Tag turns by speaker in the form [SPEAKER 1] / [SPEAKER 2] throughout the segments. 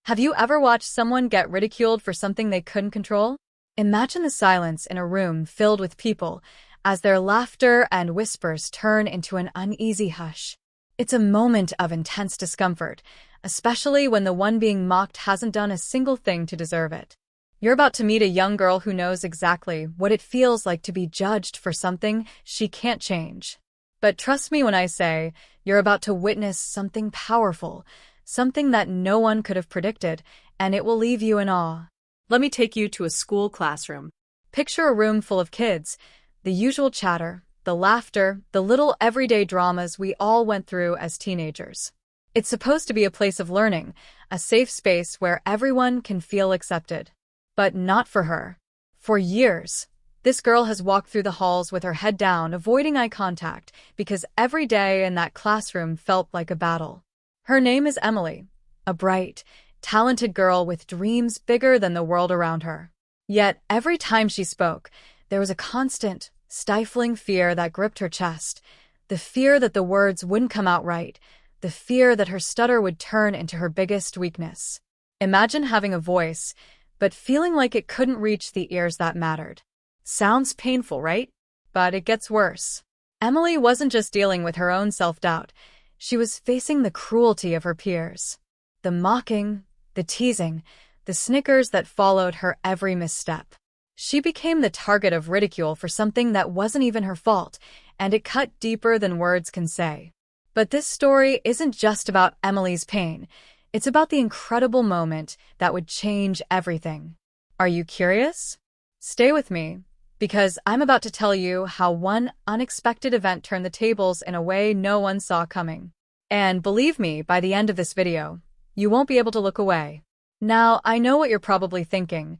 [SPEAKER 1] Have you ever watched someone get ridiculed for something they couldn't control? Imagine the silence in a room filled with people as their laughter and whispers turn into an uneasy hush. It's a moment of intense discomfort, especially when the one being mocked hasn't done a single thing to deserve it. You're about to meet a young girl who knows exactly what it feels like to be judged for something she can't change. But trust me when I say, you're about to witness something powerful, something that no one could have predicted, and it will leave you in awe.
[SPEAKER 2] Let me take you to a school classroom.
[SPEAKER 1] Picture a room full of kids, the usual chatter, the laughter, the little everyday dramas we all went through as teenagers. It's supposed to be a place of learning, a safe space where everyone can feel accepted. But not for her. For years, this girl has walked through the halls with her head down, avoiding eye contact, because every day in that classroom felt like a battle. Her name is Emily, a bright, talented girl with dreams bigger than the world around her. Yet every time she spoke, there was a constant, stifling fear that gripped her chest, the fear that the words wouldn't come out right, the fear that her stutter would turn into her biggest weakness. Imagine having a voice, but feeling like it couldn't reach the ears that mattered. Sounds painful, right? But it gets worse. Emily wasn't just dealing with her own self-doubt. She was facing the cruelty of her peers. The mocking, the teasing, the snickers that followed her every misstep. She became the target of ridicule for something that wasn't even her fault, and it cut deeper than words can say. But this story isn't just about Emily's pain. It's about the incredible moment that would change everything. Are you curious? Stay with me, because I'm about to tell you how one unexpected event turned the tables in a way no one saw coming. And believe me, by the end of this video, you won't be able to look away. Now, I know what you're probably thinking.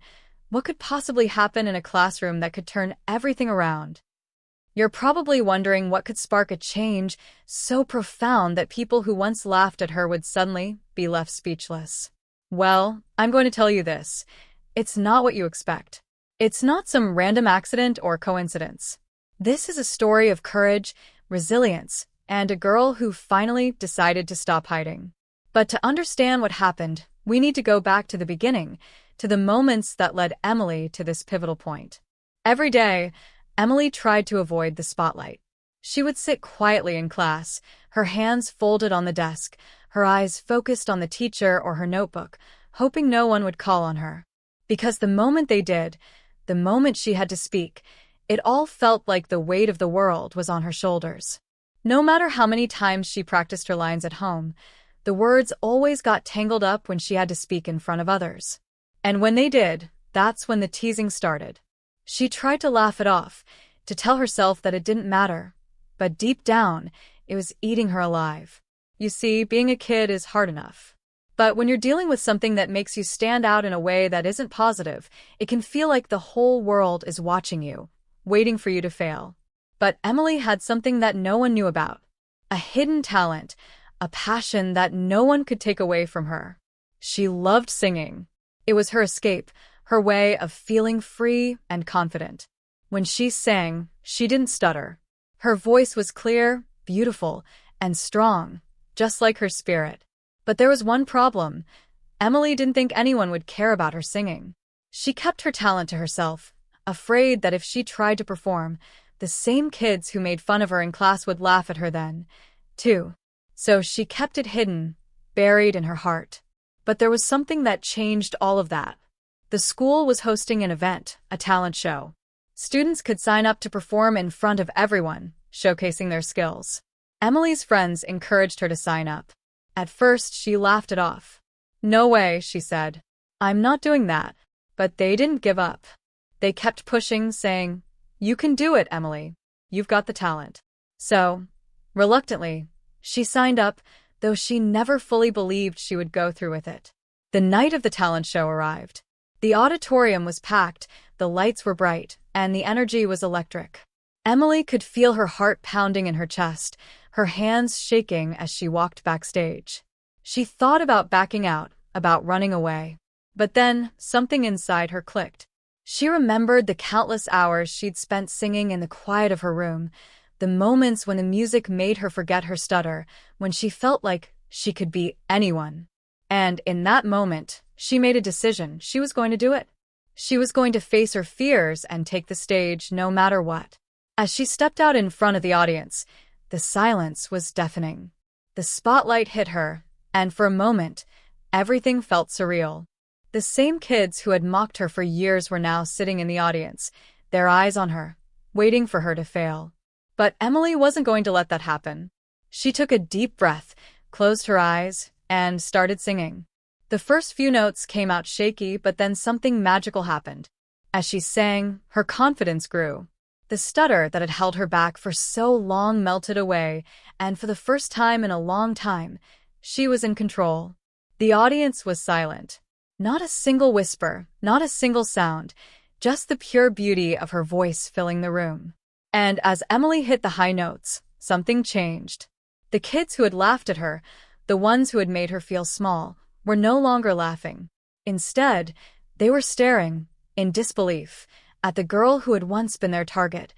[SPEAKER 1] What could possibly happen in a classroom that could turn everything around? You're probably wondering what could spark a change so profound that people who once laughed at her would suddenly be left speechless. Well, I'm going to tell you this. It's not what you expect. It's not some random accident or coincidence. This is a story of courage, resilience, and a girl who finally decided to stop hiding. But to understand what happened, we need to go back to the beginning, to the moments that led Emily to this pivotal point. Every day, Emily tried to avoid the spotlight. She would sit quietly in class, her hands folded on the desk, her eyes focused on the teacher or her notebook, hoping no one would call on her. Because the moment they did, the moment she had to speak, it all felt like the weight of the world was on her shoulders. No matter how many times she practiced her lines at home, the words always got tangled up when she had to speak in front of others. And when they did, that's when the teasing started. She tried to laugh it off, to tell herself that it didn't matter, but deep down, it was eating her alive. You see, being a kid is hard enough. But when you're dealing with something that makes you stand out in a way that isn't positive, it can feel like the whole world is watching you, waiting for you to fail. But Emily had something that no one knew about. A hidden talent, a passion that no one could take away from her. She loved singing. It was her escape, her way of feeling free and confident. When she sang, she didn't stutter. Her voice was clear, beautiful, and strong, just like her spirit. But there was one problem. Emily didn't think anyone would care about her singing. She kept her talent to herself, afraid that if she tried to perform, the same kids who made fun of her in class would laugh at her then, too. So she kept it hidden, buried in her heart. But there was something that changed all of that. The school was hosting an event, a talent show. Students could sign up to perform in front of everyone, showcasing their skills. Emily's friends encouraged her to sign up. At first, she laughed it off. "No way," she said. "I'm not doing that." But they didn't give up. They kept pushing, saying, "You can do it, Emily. You've got the talent." So, reluctantly, she signed up, though she never fully believed she would go through with it. The night of the talent show arrived. The auditorium was packed, the lights were bright, and the energy was electric. Emily could feel her heart pounding in her chest, her hands shaking as she walked backstage. She thought about backing out, about running away. But then, something inside her clicked. She remembered the countless hours she'd spent singing in the quiet of her room, the moments when the music made her forget her stutter, when she felt like she could be anyone. And in that moment, she made a decision. She was going to do it. She was going to face her fears and take the stage no matter what. As she stepped out in front of the audience, the silence was deafening. The spotlight hit her, and for a moment, everything felt surreal. The same kids who had mocked her for years were now sitting in the audience, their eyes on her, waiting for her to fail. But Emily wasn't going to let that happen. She took a deep breath, closed her eyes, and started singing. The first few notes came out shaky, but then something magical happened. As she sang, her confidence grew. The stutter that had held her back for so long melted away, and for the first time in a long time, she was in control. The audience was silent. Not a single whisper, not a single sound, just the pure beauty of her voice filling the room. And as Emily hit the high notes, something changed. The kids who had laughed at her, the ones who had made her feel small, were no longer laughing. Instead, they were staring, in disbelief, at the girl who had once been their target,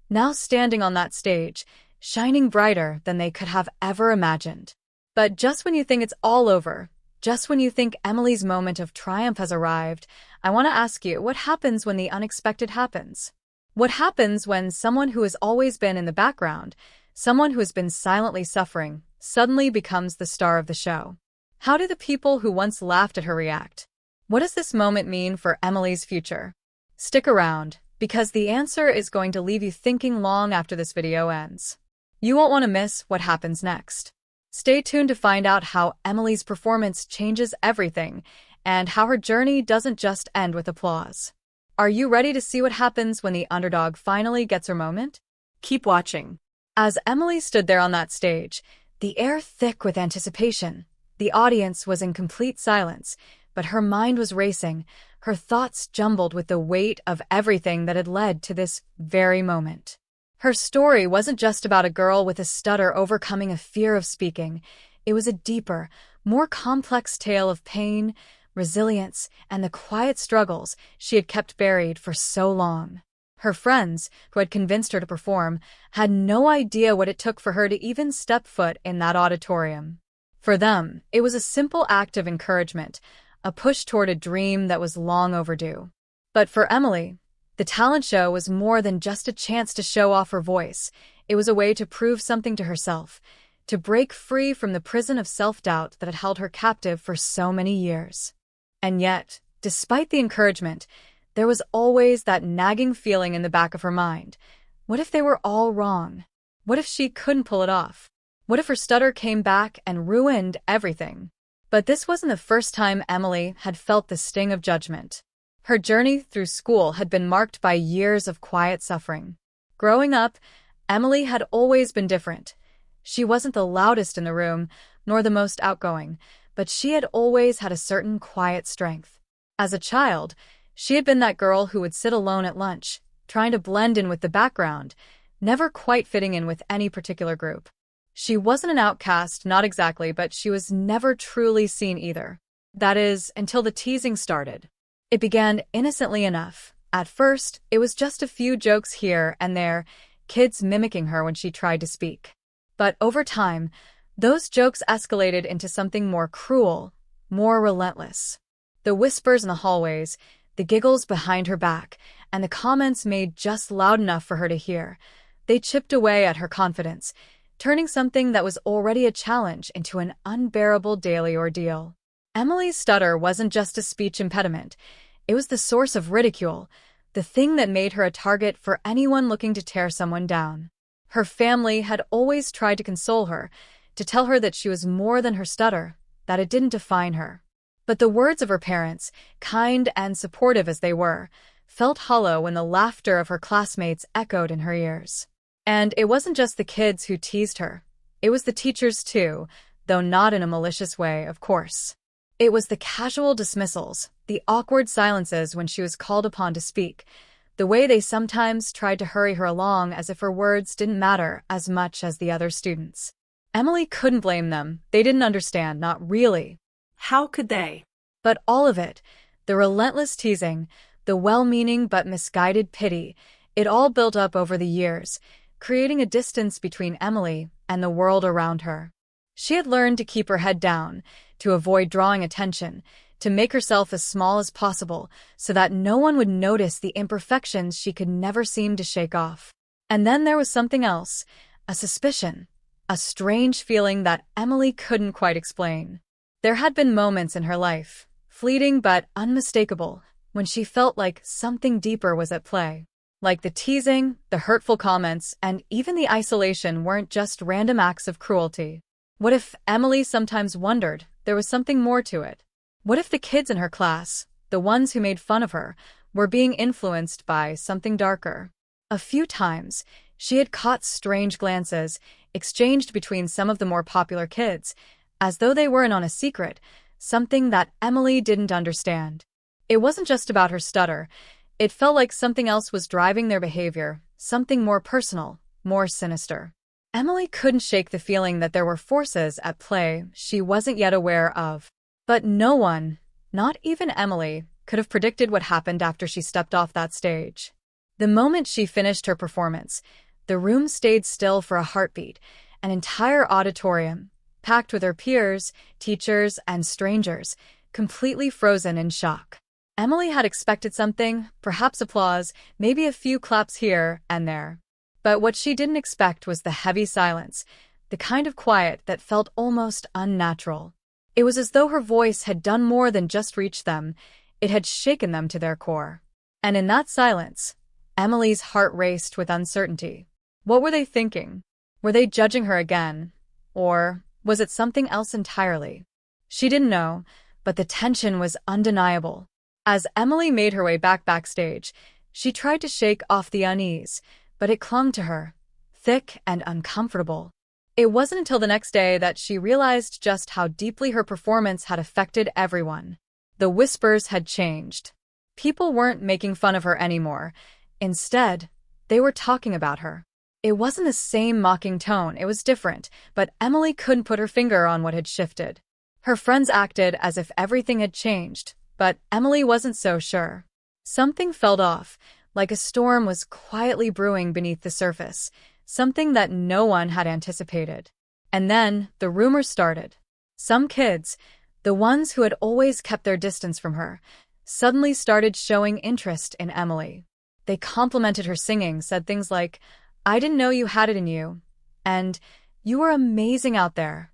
[SPEAKER 1] now standing on that stage, shining brighter than they could have ever imagined. But just when you think it's all over, just when you think Emily's moment of triumph has arrived, I want to ask you, what happens when the unexpected happens? What happens when someone who has always been in the background, someone who has been silently suffering, suddenly becomes the star of the show? How do the people who once laughed at her react? What does this moment mean for Emily's future? Stick around, because the answer is going to leave you thinking long after this video ends. You won't want to miss what happens next. Stay tuned to find out how Emily's performance changes everything, and how her journey doesn't just end with applause. Are you ready to see what happens when the underdog finally gets her moment?
[SPEAKER 2] Keep watching.
[SPEAKER 1] As Emily stood there on that stage, the air thick with anticipation, the audience was in complete silence, but her mind was racing, her thoughts jumbled with the weight of everything that had led to this very moment. Her story wasn't just about a girl with a stutter overcoming a fear of speaking. It was a deeper, more complex tale of pain, resilience, and the quiet struggles she had kept buried for so long. Her friends, who had convinced her to perform, had no idea what it took for her to even step foot in that auditorium. For them, it was a simple act of encouragement, a push toward a dream that was long overdue. But for Emily, the talent show was more than just a chance to show off her voice. It was a way to prove something to herself, to break free from the prison of self-doubt that had held her captive for so many years. And yet, despite the encouragement, there was always that nagging feeling in the back of her mind. What if they were all wrong? What if she couldn't pull it off? What if her stutter came back and ruined everything? But this wasn't the first time Emily had felt the sting of judgment. Her journey through school had been marked by years of quiet suffering. Growing up, Emily had always been different. She wasn't the loudest in the room, nor the most outgoing, but she had always had a certain quiet strength. As a child, she had been that girl who would sit alone at lunch, trying to blend in with the background, never quite fitting in with any particular group. She wasn't an outcast, not exactly, but she was never truly seen either. That is, until the teasing started. It began innocently enough. At first, it was just a few jokes here and there, kids mimicking her when she tried to speak. But over time, those jokes escalated into something more cruel, more relentless. The whispers in the hallways, the giggles behind her back, and the comments made just loud enough for her to hear. They chipped away at her confidence, turning something that was already a challenge into an unbearable daily ordeal. Emily's stutter wasn't just a speech impediment. It was the source of ridicule, the thing that made her a target for anyone looking to tear someone down. Her family had always tried to console her, to tell her that she was more than her stutter, that it didn't define her. But the words of her parents, kind and supportive as they were, felt hollow when the laughter of her classmates echoed in her ears. And it wasn't just the kids who teased her. It was the teachers too, though not in a malicious way, of course. It was the casual dismissals, the awkward silences when she was called upon to speak, the way they sometimes tried to hurry her along as if her words didn't matter as much as the other students. Emily couldn't blame them. They didn't understand, not really.
[SPEAKER 2] How could they?
[SPEAKER 1] But all of it, the relentless teasing, the well-meaning but misguided pity, it all built up over the years, creating a distance between Emily and the world around her. She had learned to keep her head down, to avoid drawing attention, to make herself as small as possible so that no one would notice the imperfections she could never seem to shake off. And then there was something else, a suspicion, a strange feeling that Emily couldn't quite explain. There had been moments in her life, fleeting but unmistakable, when she felt like something deeper was at play. Like the teasing, the hurtful comments, and even the isolation weren't just random acts of cruelty. What if Emily sometimes wondered there was something more to it? What if the kids in her class, the ones who made fun of her, were being influenced by something darker? A few times, she had caught strange glances, exchanged between some of the more popular kids, as though they were in on a secret, something that Emily didn't understand. It wasn't just about her stutter. It felt like something else was driving their behavior, something more personal, more sinister. Emily couldn't shake the feeling that there were forces at play she wasn't yet aware of. But no one, not even Emily, could have predicted what happened after she stepped off that stage. The moment she finished her performance, the room stayed still for a heartbeat, an entire auditorium, packed with her peers, teachers, and strangers, completely frozen in shock. Emily had expected something, perhaps applause, maybe a few claps here and there. But what she didn't expect was the heavy silence, the kind of quiet that felt almost unnatural. It was as though her voice had done more than just reach them, it had shaken them to their core. And in that silence, Emily's heart raced with uncertainty. What were they thinking? Were they judging her again? Or was it something else entirely? She didn't know, but the tension was undeniable. As Emily made her way backstage, she tried to shake off the unease, but it clung to her, thick and uncomfortable. It wasn't until the next day that she realized just how deeply her performance had affected everyone. The whispers had changed. People weren't making fun of her anymore. Instead, they were talking about her. It wasn't the same mocking tone, it was different, but Emily couldn't put her finger on what had shifted. Her friends acted as if everything had changed, but Emily wasn't so sure. Something felt off, like a storm was quietly brewing beneath the surface, something that no one had anticipated. And then the rumors started. Some kids, the ones who had always kept their distance from her, suddenly started showing interest in Emily. They complimented her singing, said things like, "I didn't know you had it in you," and "You were amazing out there."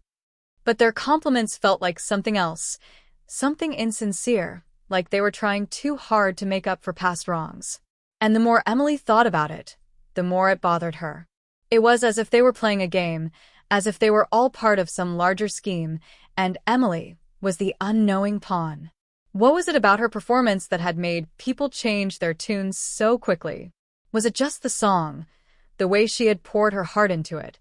[SPEAKER 1] But their compliments felt like something else, something insincere, like they were trying too hard to make up for past wrongs. And the more Emily thought about it, the more it bothered her. It was as if they were playing a game, as if they were all part of some larger scheme, and Emily was the unknowing pawn. What was it about her performance that had made people change their tunes so quickly? Was it just the song, the way she had poured her heart into it?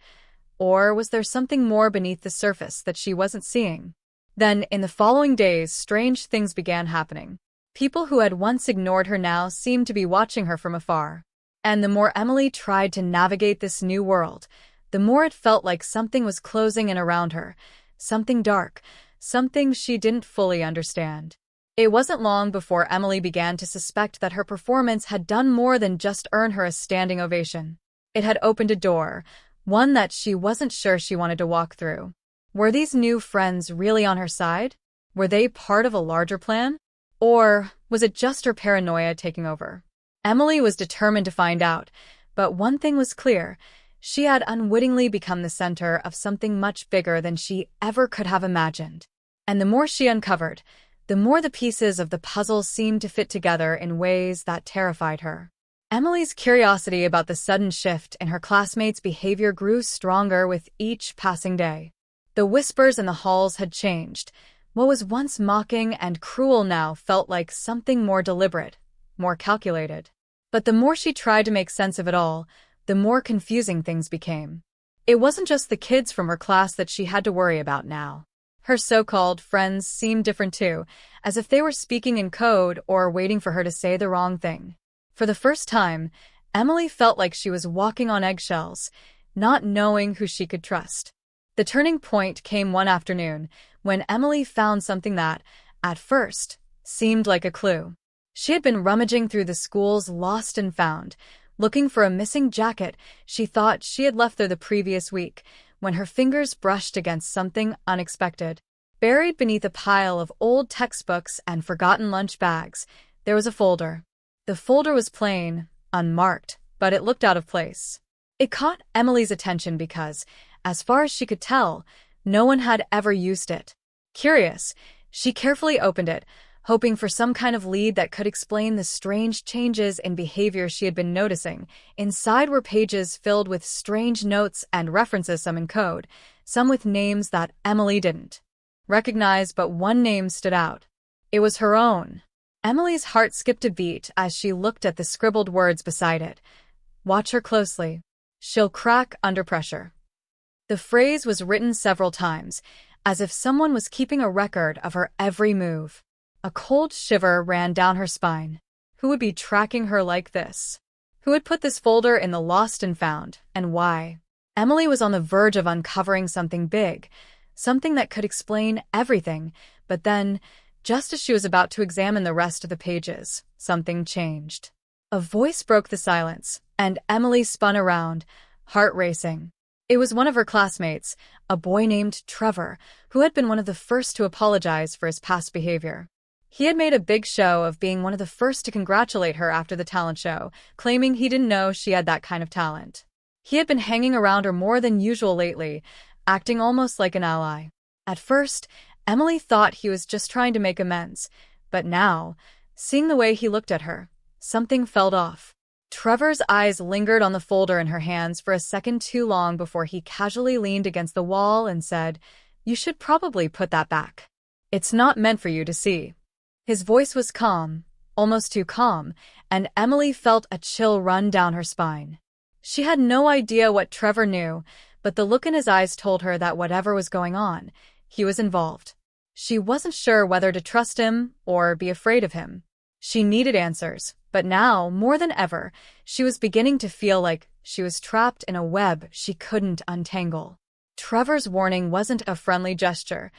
[SPEAKER 1] Or was there something more beneath the surface that she wasn't seeing? Then, in the following days, strange things began happening. People who had once ignored her now seemed to be watching her from afar. And the more Emily tried to navigate this new world, the more it felt like something was closing in around her, something dark, something she didn't fully understand. It wasn't long before Emily began to suspect that her performance had done more than just earn her a standing ovation. It had opened a door, one that she wasn't sure she wanted to walk through. Were these new friends really on her side? Were they part of a larger plan? Or was it just her paranoia taking over? Emily was determined to find out, but one thing was clear. She had unwittingly become the center of something much bigger than she ever could have imagined. And the more she uncovered, the more the pieces of the puzzle seemed to fit together in ways that terrified her. Emily's curiosity about the sudden shift in her classmates' behavior grew stronger with each passing day. The whispers in the halls had changed. What was once mocking and cruel now felt like something more deliberate, more calculated. But the more she tried to make sense of it all, the more confusing things became. It wasn't just the kids from her class that she had to worry about now. Her so-called friends seemed different too, as if they were speaking in code or waiting for her to say the wrong thing. For the first time, Emily felt like she was walking on eggshells, not knowing who she could trust. The turning point came one afternoon, when Emily found something that, at first, seemed like a clue. She had been rummaging through the school's lost and found, looking for a missing jacket she thought she had left there the previous week, when her fingers brushed against something unexpected. Buried beneath a pile of old textbooks and forgotten lunch bags, there was a folder. The folder was plain, unmarked, but it looked out of place. It caught Emily's attention because, as far as she could tell, no one had ever used it. Curious, she carefully opened it, hoping for some kind of lead that could explain the strange changes in behavior she had been noticing. Inside were pages filled with strange notes and references, some in code, some with names that Emily didn't recognize, but one name stood out. It was her own. Emily's heart skipped a beat as she looked at the scribbled words beside it. Watch her closely. She'll crack under pressure. The phrase was written several times, as if someone was keeping a record of her every move. A cold shiver ran down her spine. Who would be tracking her like this? Who had put this folder in the lost and found, and why? Emily was on the verge of uncovering something big, something that could explain everything, but then, just as she was about to examine the rest of the pages, something changed. A voice broke the silence, and Emily spun around, heart racing. It was one of her classmates, a boy named Trevor, who had been one of the first to apologize for his past behavior. He had made a big show of being one of the first to congratulate her after the talent show, claiming he didn't know she had that kind of talent. He had been hanging around her more than usual lately, acting almost like an ally. At first, Emily thought he was just trying to make amends, but now, seeing the way he looked at her, something felt off. Trevor's eyes lingered on the folder in her hands for a second too long before he casually leaned against the wall and said, "You should probably put that back. It's not meant for you to see." His voice was calm, almost too calm, and Emily felt a chill run down her spine. She had no idea what Trevor knew, but the look in his eyes told her that whatever was going on, he was involved. She wasn't sure whether to trust him or be afraid of him. She needed answers, but now, more than ever, she was beginning to feel like she was trapped in a web she couldn't untangle. Trevor's warning wasn't a friendly gesture.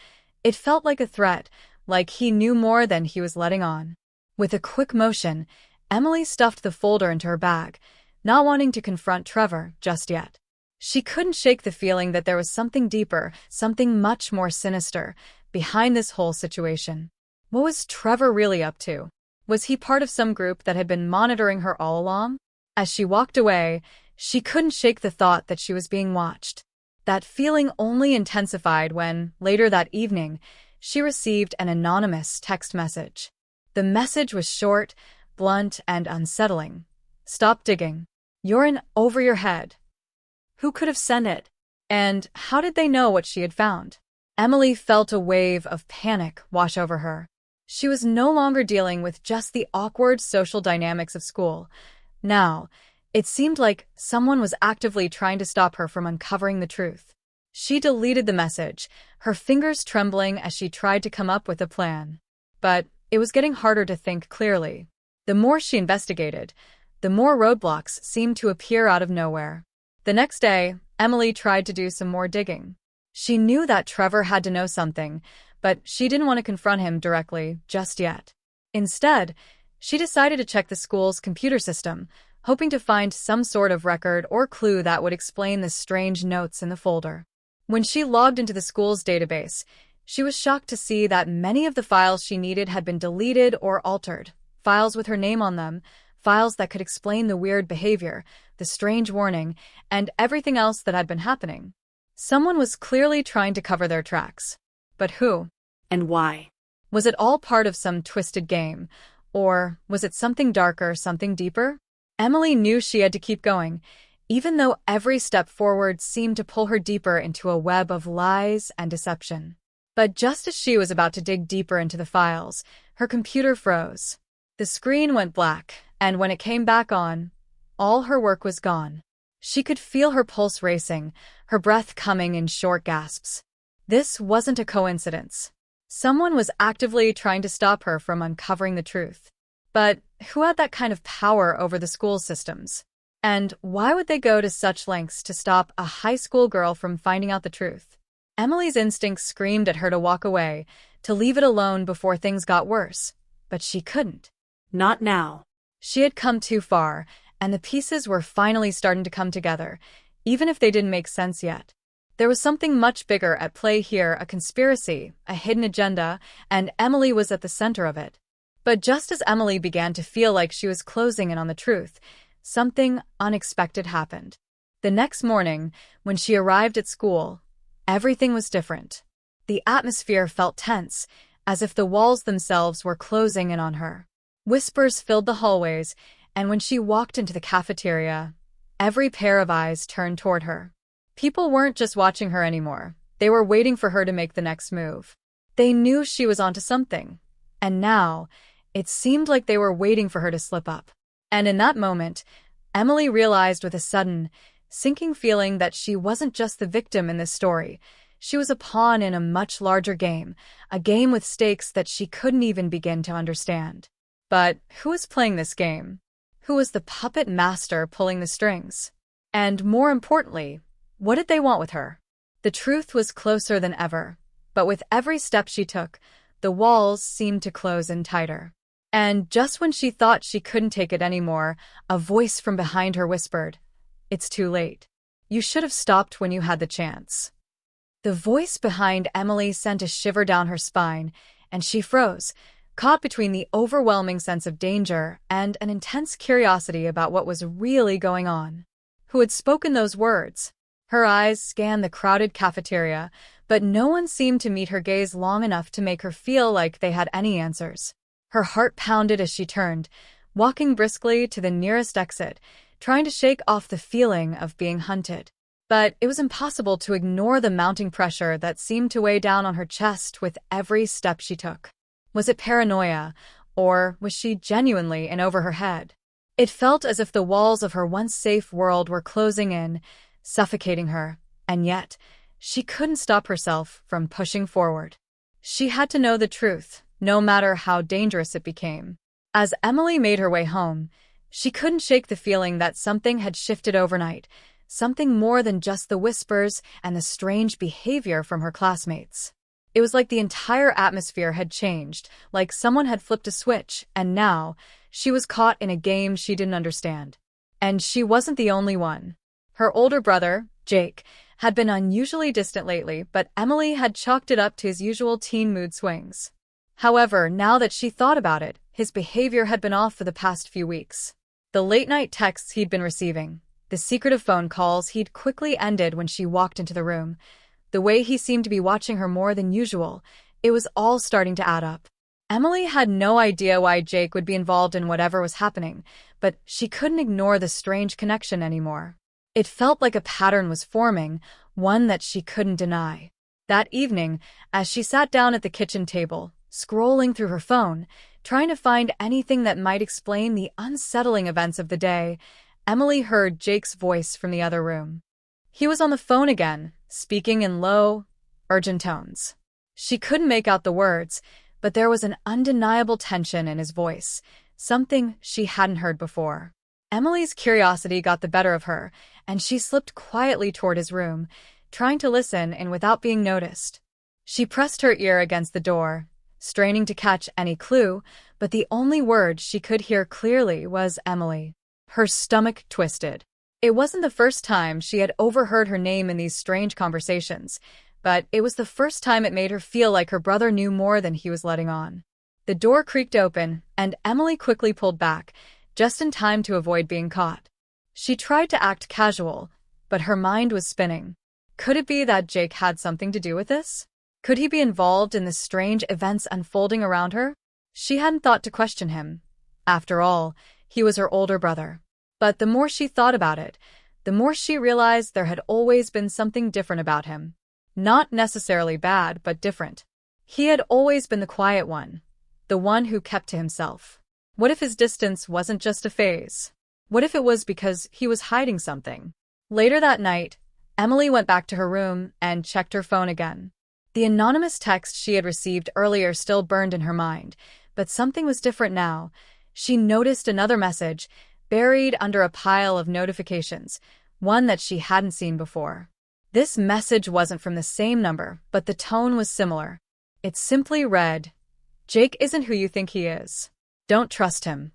[SPEAKER 1] It felt like a threat, like he knew more than he was letting on. With a quick motion, Emily stuffed the folder into her bag, not wanting to confront Trevor just yet. She couldn't shake the feeling that there was something deeper, something much more sinister, behind this whole situation. What was Trevor really up to? Was he part of some group that had been monitoring her all along? As she walked away, she couldn't shake the thought that she was being watched. That feeling only intensified when, later that evening, she received an anonymous text message. The message was short, blunt, and unsettling. "Stop digging. You're in over your head." Who could have sent it? And how did they know what she had found? Emily felt a wave of panic wash over her. She was no longer dealing with just the awkward social dynamics of school. Now, it seemed like someone was actively trying to stop her from uncovering the truth. She deleted the message, her fingers trembling as she tried to come up with a plan. But it was getting harder to think clearly. The more she investigated, the more roadblocks seemed to appear out of nowhere. The next day, Emily tried to do some more digging. She knew that Trevor had to know something, but she didn't want to confront him directly just yet. Instead, she decided to check the school's computer system, hoping to find some sort of record or clue that would explain the strange notes in the folder. When she logged into the school's database, she was shocked to see that many of the files she needed had been deleted or altered. Files with her name on them, files that could explain the weird behavior, the strange warning, and everything else that had been happening. Someone was clearly trying to cover their tracks. But who?
[SPEAKER 2] And why?
[SPEAKER 1] Was it all part of some twisted game? Or was it something darker, something deeper? Emily knew she had to keep going, even though every step forward seemed to pull her deeper into a web of lies and deception. But just as she was about to dig deeper into the files, her computer froze. The screen went black, and when it came back on, all her work was gone. She could feel her pulse racing, her breath coming in short gasps. This wasn't a coincidence. Someone was actively trying to stop her from uncovering the truth. But who had that kind of power over the school systems? And why would they go to such lengths to stop a high school girl from finding out the truth? Emily's instincts screamed at her to walk away, to leave it alone before things got worse. But she couldn't.
[SPEAKER 2] Not now.
[SPEAKER 1] She had come too far, and the pieces were finally starting to come together, even if they didn't make sense yet. There was something much bigger at play here, a conspiracy, a hidden agenda, and Emily was at the center of it. But just as Emily began to feel like she was closing in on the truth, something unexpected happened. The next morning, when she arrived at school, everything was different. The atmosphere felt tense, as if the walls themselves were closing in on her. Whispers filled the hallways, and when she walked into the cafeteria, every pair of eyes turned toward her. People weren't just watching her anymore. They were waiting for her to make the next move. They knew she was onto something. And now, it seemed like they were waiting for her to slip up. And in that moment, Emily realized with a sudden, sinking feeling that she wasn't just the victim in this story. She was a pawn in a much larger game, a game with stakes that she couldn't even begin to understand. But who was playing this game? Who was the puppet master pulling the strings? And more importantly, what did they want with her? The truth was closer than ever, but with every step she took, the walls seemed to close in tighter. And just when she thought she couldn't take it anymore, a voice from behind her whispered, "It's too late. You should have stopped when you had the chance." The voice behind Emily sent a shiver down her spine, and she froze, caught between the overwhelming sense of danger and an intense curiosity about what was really going on. Who had spoken those words? Her eyes scanned the crowded cafeteria, but no one seemed to meet her gaze long enough to make her feel like they had any answers. Her heart pounded as she turned, walking briskly to the nearest exit, trying to shake off the feeling of being hunted. But it was impossible to ignore the mounting pressure that seemed to weigh down on her chest with every step she took. Was it paranoia, or was she genuinely in over her head? It felt as if the walls of her once safe world were closing in, suffocating her, and yet, she couldn't stop herself from pushing forward. She had to know the truth, no matter how dangerous it became. As Emily made her way home, she couldn't shake the feeling that something had shifted overnight, something more than just the whispers and the strange behavior from her classmates. It was like the entire atmosphere had changed, like someone had flipped a switch, and now, she was caught in a game she didn't understand. And she wasn't the only one. Her older brother, Jake, had been unusually distant lately, but Emily had chalked it up to his usual teen mood swings. However, now that she thought about it, his behavior had been off for the past few weeks. The late-night texts he'd been receiving, the secretive phone calls he'd quickly ended when she walked into the room, the way he seemed to be watching her more than usual, it was all starting to add up. Emily had no idea why Jake would be involved in whatever was happening, but she couldn't ignore the strange connection anymore. It felt like a pattern was forming, one that she couldn't deny. That evening, as she sat down at the kitchen table, scrolling through her phone, trying to find anything that might explain the unsettling events of the day, Emily heard Jake's voice from the other room. He was on the phone again, speaking in low, urgent tones. She couldn't make out the words, but there was an undeniable tension in his voice, something she hadn't heard before. Emily's curiosity got the better of her, and she slipped quietly toward his room, trying to listen and without being noticed. She pressed her ear against the door, straining to catch any clue, but the only word she could hear clearly was Emily. Her stomach twisted. It wasn't the first time she had overheard her name in these strange conversations, but it was the first time it made her feel like her brother knew more than he was letting on. The door creaked open, and Emily quickly pulled back, just in time to avoid being caught. She tried to act casual, but her mind was spinning. Could it be that Jake had something to do with this? Could he be involved in the strange events unfolding around her? She hadn't thought to question him. After all, he was her older brother. But the more she thought about it, the more she realized there had always been something different about him. Not necessarily bad, but different. He had always been the quiet one, the one who kept to himself. What if his distance wasn't just a phase? What if it was because he was hiding something? Later that night, Emily went back to her room and checked her phone again. The anonymous text she had received earlier still burned in her mind, but something was different now. She noticed another message, buried under a pile of notifications, one that she hadn't seen before. This message wasn't from the same number, but the tone was similar. It simply read, "Jake isn't who you think he is. Don't trust him."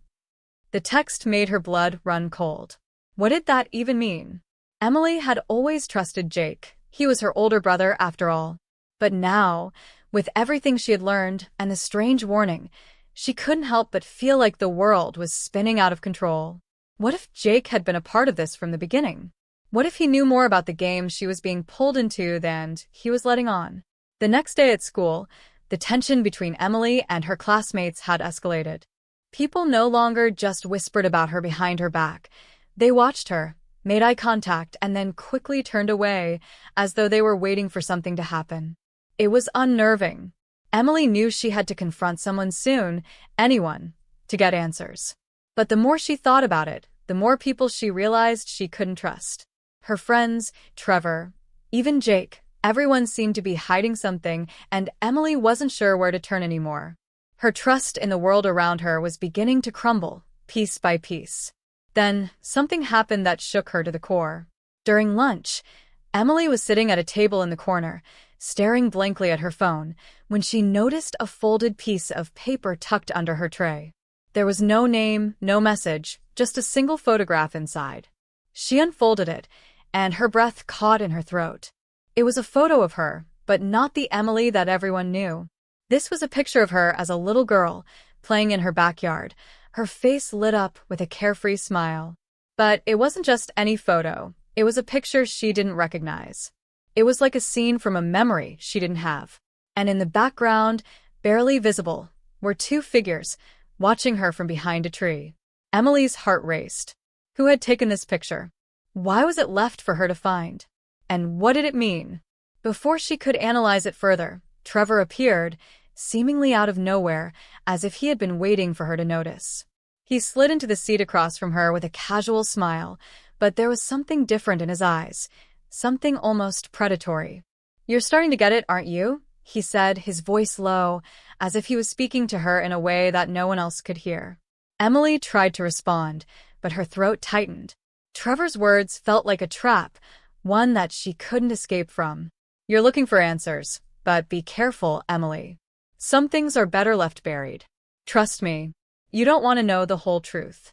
[SPEAKER 1] The text made her blood run cold. What did that even mean? Emily had always trusted Jake, He was her older brother after all. But now, with everything she had learned and the strange warning, she couldn't help but feel like the world was spinning out of control. What if Jake had been a part of this from the beginning? What if he knew more about the game she was being pulled into than he was letting on? The next day at school, the tension between Emily and her classmates had escalated. People no longer just whispered about her behind her back. They watched her, made eye contact, and then quickly turned away, as though they were waiting for something to happen. It was unnerving. Emily knew she had to confront someone soon, anyone, to get answers. But the more she thought about it, the more people she realized she couldn't trust. Her friends, Trevor, even Jake, everyone seemed to be hiding something, and Emily wasn't sure where to turn anymore. Her trust in the world around her was beginning to crumble, piece by piece. Then, something happened that shook her to the core. During lunch, Emily was sitting at a table in the corner, staring blankly at her phone, when she noticed a folded piece of paper tucked under her tray. There was no name, no message, just a single photograph inside. She unfolded it, and her breath caught in her throat. It was a photo of her, but not the Emily that everyone knew. This was a picture of her as a little girl, playing in her backyard, her face lit up with a carefree smile. But it wasn't just any photo. It was a picture she didn't recognize. It was like a scene from a memory she didn't have. And in the background, barely visible, were two figures, watching her from behind a tree. Emily's heart raced. Who had taken this picture? Why was it left for her to find? And what did it mean? Before she could analyze it further, Trevor appeared, seemingly out of nowhere, as if he had been waiting for her to notice. He slid into the seat across from her with a casual smile, but there was something different in his eyes, something almost predatory. "You're starting to get it, aren't you?" he said, his voice low, as if he was speaking to her in a way that no one else could hear. Emily tried to respond, but her throat tightened. Trevor's words felt like a trap, one that she couldn't escape from. "You're looking for answers, but be careful, Emily. Some things are better left buried. Trust me, you don't want to know the whole truth."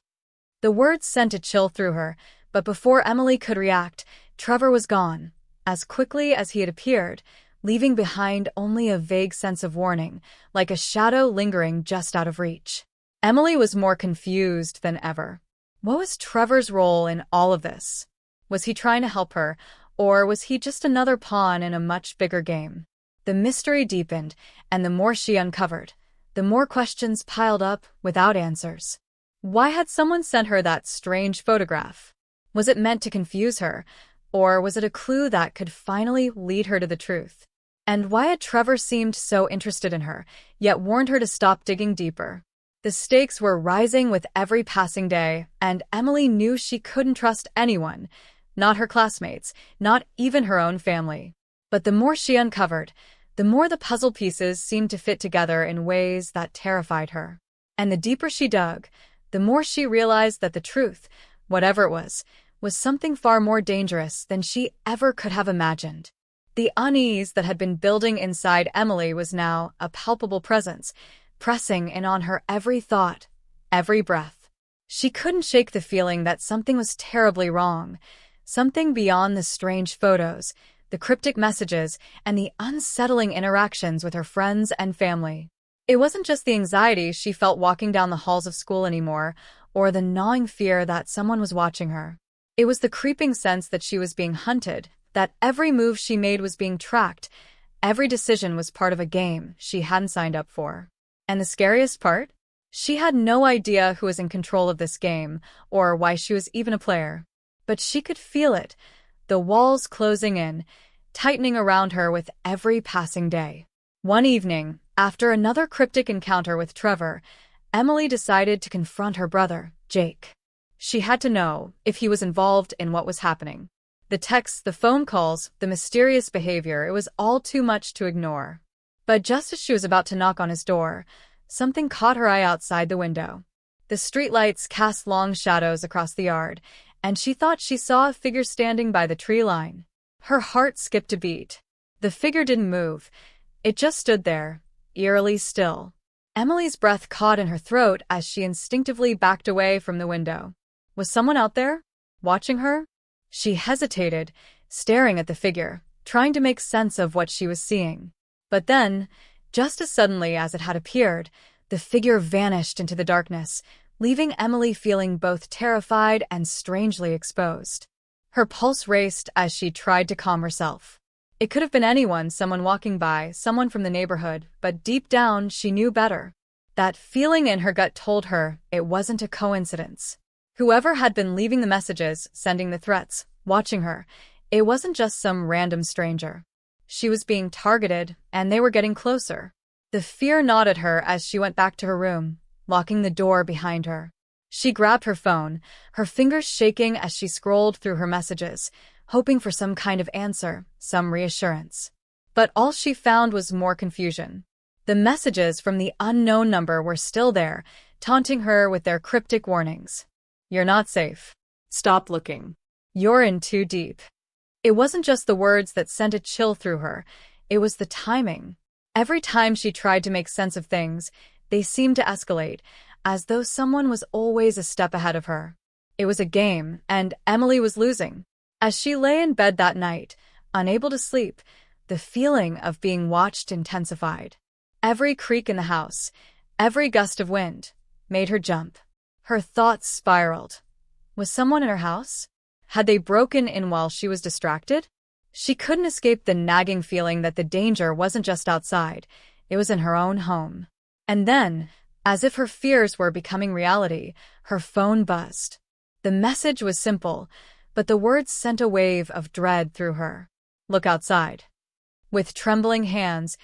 [SPEAKER 1] The words sent a chill through her, but before Emily could react, Trevor was gone, as quickly as he had appeared, leaving behind only a vague sense of warning, like a shadow lingering just out of reach. Emily was more confused than ever. What was Trevor's role in all of this? Was he trying to help her, or was he just another pawn in a much bigger game? The mystery deepened, and the more she uncovered, the more questions piled up without answers. Why had someone sent her that strange photograph? Was it meant to confuse her, or was it a clue that could finally lead her to the truth? And why had Trevor seemed so interested in her, yet warned her to stop digging deeper? The stakes were rising with every passing day, and Emily knew she couldn't trust anyone, not her classmates, not even her own family. But the more she uncovered, the more the puzzle pieces seemed to fit together in ways that terrified her. And the deeper she dug, the more she realized that the truth, whatever it was something far more dangerous than she ever could have imagined. The unease that had been building inside Emily was now a palpable presence, pressing in on her every thought, every breath. She couldn't shake the feeling that something was terribly wrong, something beyond the strange photos, the cryptic messages, and the unsettling interactions with her friends and family. It wasn't just the anxiety she felt walking down the halls of school anymore, or the gnawing fear that someone was watching her. It was the creeping sense that she was being hunted, that every move she made was being tracked, every decision was part of a game she hadn't signed up for. And the scariest part? She had no idea who was in control of this game, or why she was even a player. But she could feel it, the walls closing in, tightening around her with every passing day. One evening, after another cryptic encounter with Trevor, Emily decided to confront her brother, Jake. She had to know if he was involved in what was happening. The texts, the phone calls, the mysterious behavior, it was all too much to ignore. But just as she was about to knock on his door, something caught her eye outside the window. The streetlights cast long shadows across the yard, and she thought she saw a figure standing by the tree line. Her heart skipped a beat. The figure didn't move. It just stood there, eerily still. Emily's breath caught in her throat as she instinctively backed away from the window. Was someone out there, watching her? She hesitated, staring at the figure, trying to make sense of what she was seeing. But then, just as suddenly as it had appeared, the figure vanished into the darkness, leaving Emily feeling both terrified and strangely exposed. Her pulse raced as she tried to calm herself. It could have been anyone, someone walking by, someone from the neighborhood, but deep down she knew better. That feeling in her gut told her it wasn't a coincidence. Whoever had been leaving the messages, sending the threats, watching her, it wasn't just some random stranger. She was being targeted, and they were getting closer. The fear gnawed at her as she went back to her room, locking the door behind her. She grabbed her phone, her fingers shaking as she scrolled through her messages, hoping for some kind of answer, some reassurance. But all she found was more confusion. The messages from the unknown number were still there, taunting her with their cryptic warnings. "You're not safe. Stop looking. You're in too deep." It wasn't just the words that sent a chill through her, it was the timing. Every time she tried to make sense of things, they seemed to escalate, as though someone was always a step ahead of her. It was a game, and Emily was losing. As she lay in bed that night, unable to sleep, the feeling of being watched intensified. Every creak in the house, every gust of wind, made her jump. Her thoughts spiraled. Was someone in her house? Had they broken in while she was distracted? She couldn't escape the nagging feeling that the danger wasn't just outside, it was in her own home. And then, as if her fears were becoming reality, her phone buzzed. The message was simple, but the words sent a wave of dread through her. "Look outside." With trembling hands,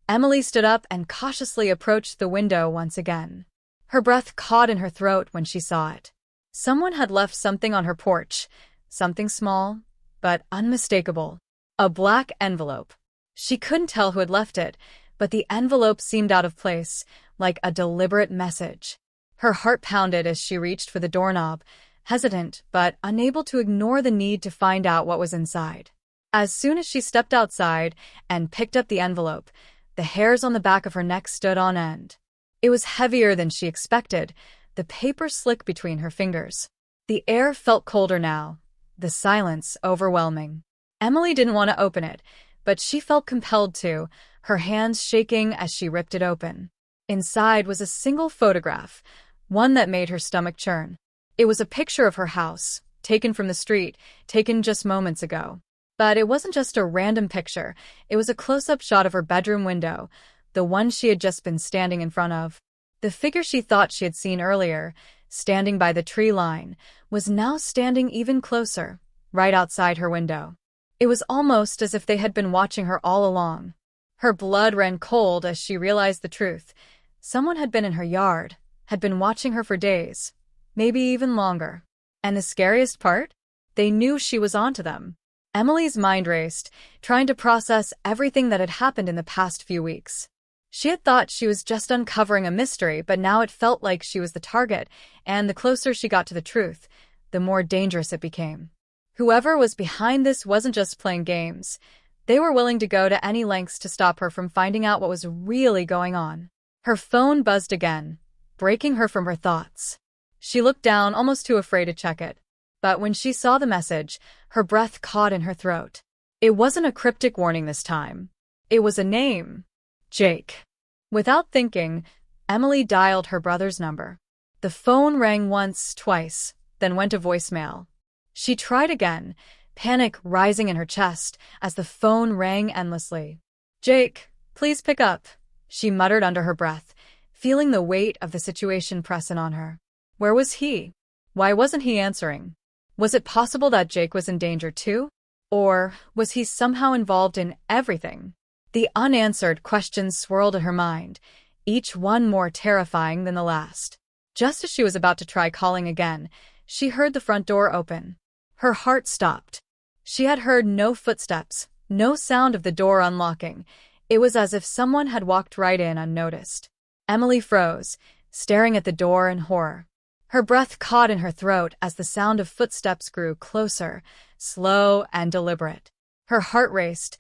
[SPEAKER 1] Emily stood up and cautiously approached the window once again. Her breath caught in her throat when she saw it. Someone had left something on her porch, something small, but unmistakable. A black envelope. She couldn't tell who had left it, but the envelope seemed out of place, like a deliberate message. Her heart pounded as she reached for the doorknob, hesitant but unable to ignore the need to find out what was inside. As soon as she stepped outside and picked up the envelope, the hairs on the back of her neck stood on end. It was heavier than she expected, the paper slick between her fingers. The air felt colder now, the silence overwhelming. Emily didn't want to open it, but she felt compelled to, her hands shaking as she ripped it open. Inside was a single photograph, one that made her stomach churn. It was a picture of her house, taken from the street, taken just moments ago. But it wasn't just a random picture, it was a close-up shot of her bedroom window, the one she had just been standing in front of. The figure she thought she had seen earlier, standing by the tree line, was now standing even closer, right outside her window. It was almost as if they had been watching her all along. Her blood ran cold as she realized the truth. Someone had been in her yard, had been watching her for days, maybe even longer. And the scariest part? They knew she was onto them. Emily's mind raced, trying to process everything that had happened in the past few weeks. She had thought she was just uncovering a mystery, but now it felt like she was the target, and the closer she got to the truth, the more dangerous it became. Whoever was behind this wasn't just playing games. They were willing to go to any lengths to stop her from finding out what was really going on. Her phone buzzed again, breaking her from her thoughts. She looked down, almost too afraid to check it. But when she saw the message, her breath caught in her throat. It wasn't a cryptic warning this time. It was a name. Jake. Without thinking, Emily dialed her brother's number. The phone rang once, twice, then went to voicemail. She tried again, panic rising in her chest as the phone rang endlessly. "Jake, please pick up," she muttered under her breath, feeling the weight of the situation pressing on her. Where was he? Why wasn't he answering? Was it possible that Jake was in danger too? Or was he somehow involved in everything? The unanswered questions swirled in her mind, each one more terrifying than the last. Just as she was about to try calling again, she heard the front door open. Her heart stopped. She had heard no footsteps, no sound of the door unlocking. It was as if someone had walked right in unnoticed. Emily froze, staring at the door in horror. Her breath caught in her throat as the sound of footsteps grew closer, slow and deliberate. Her heart raced,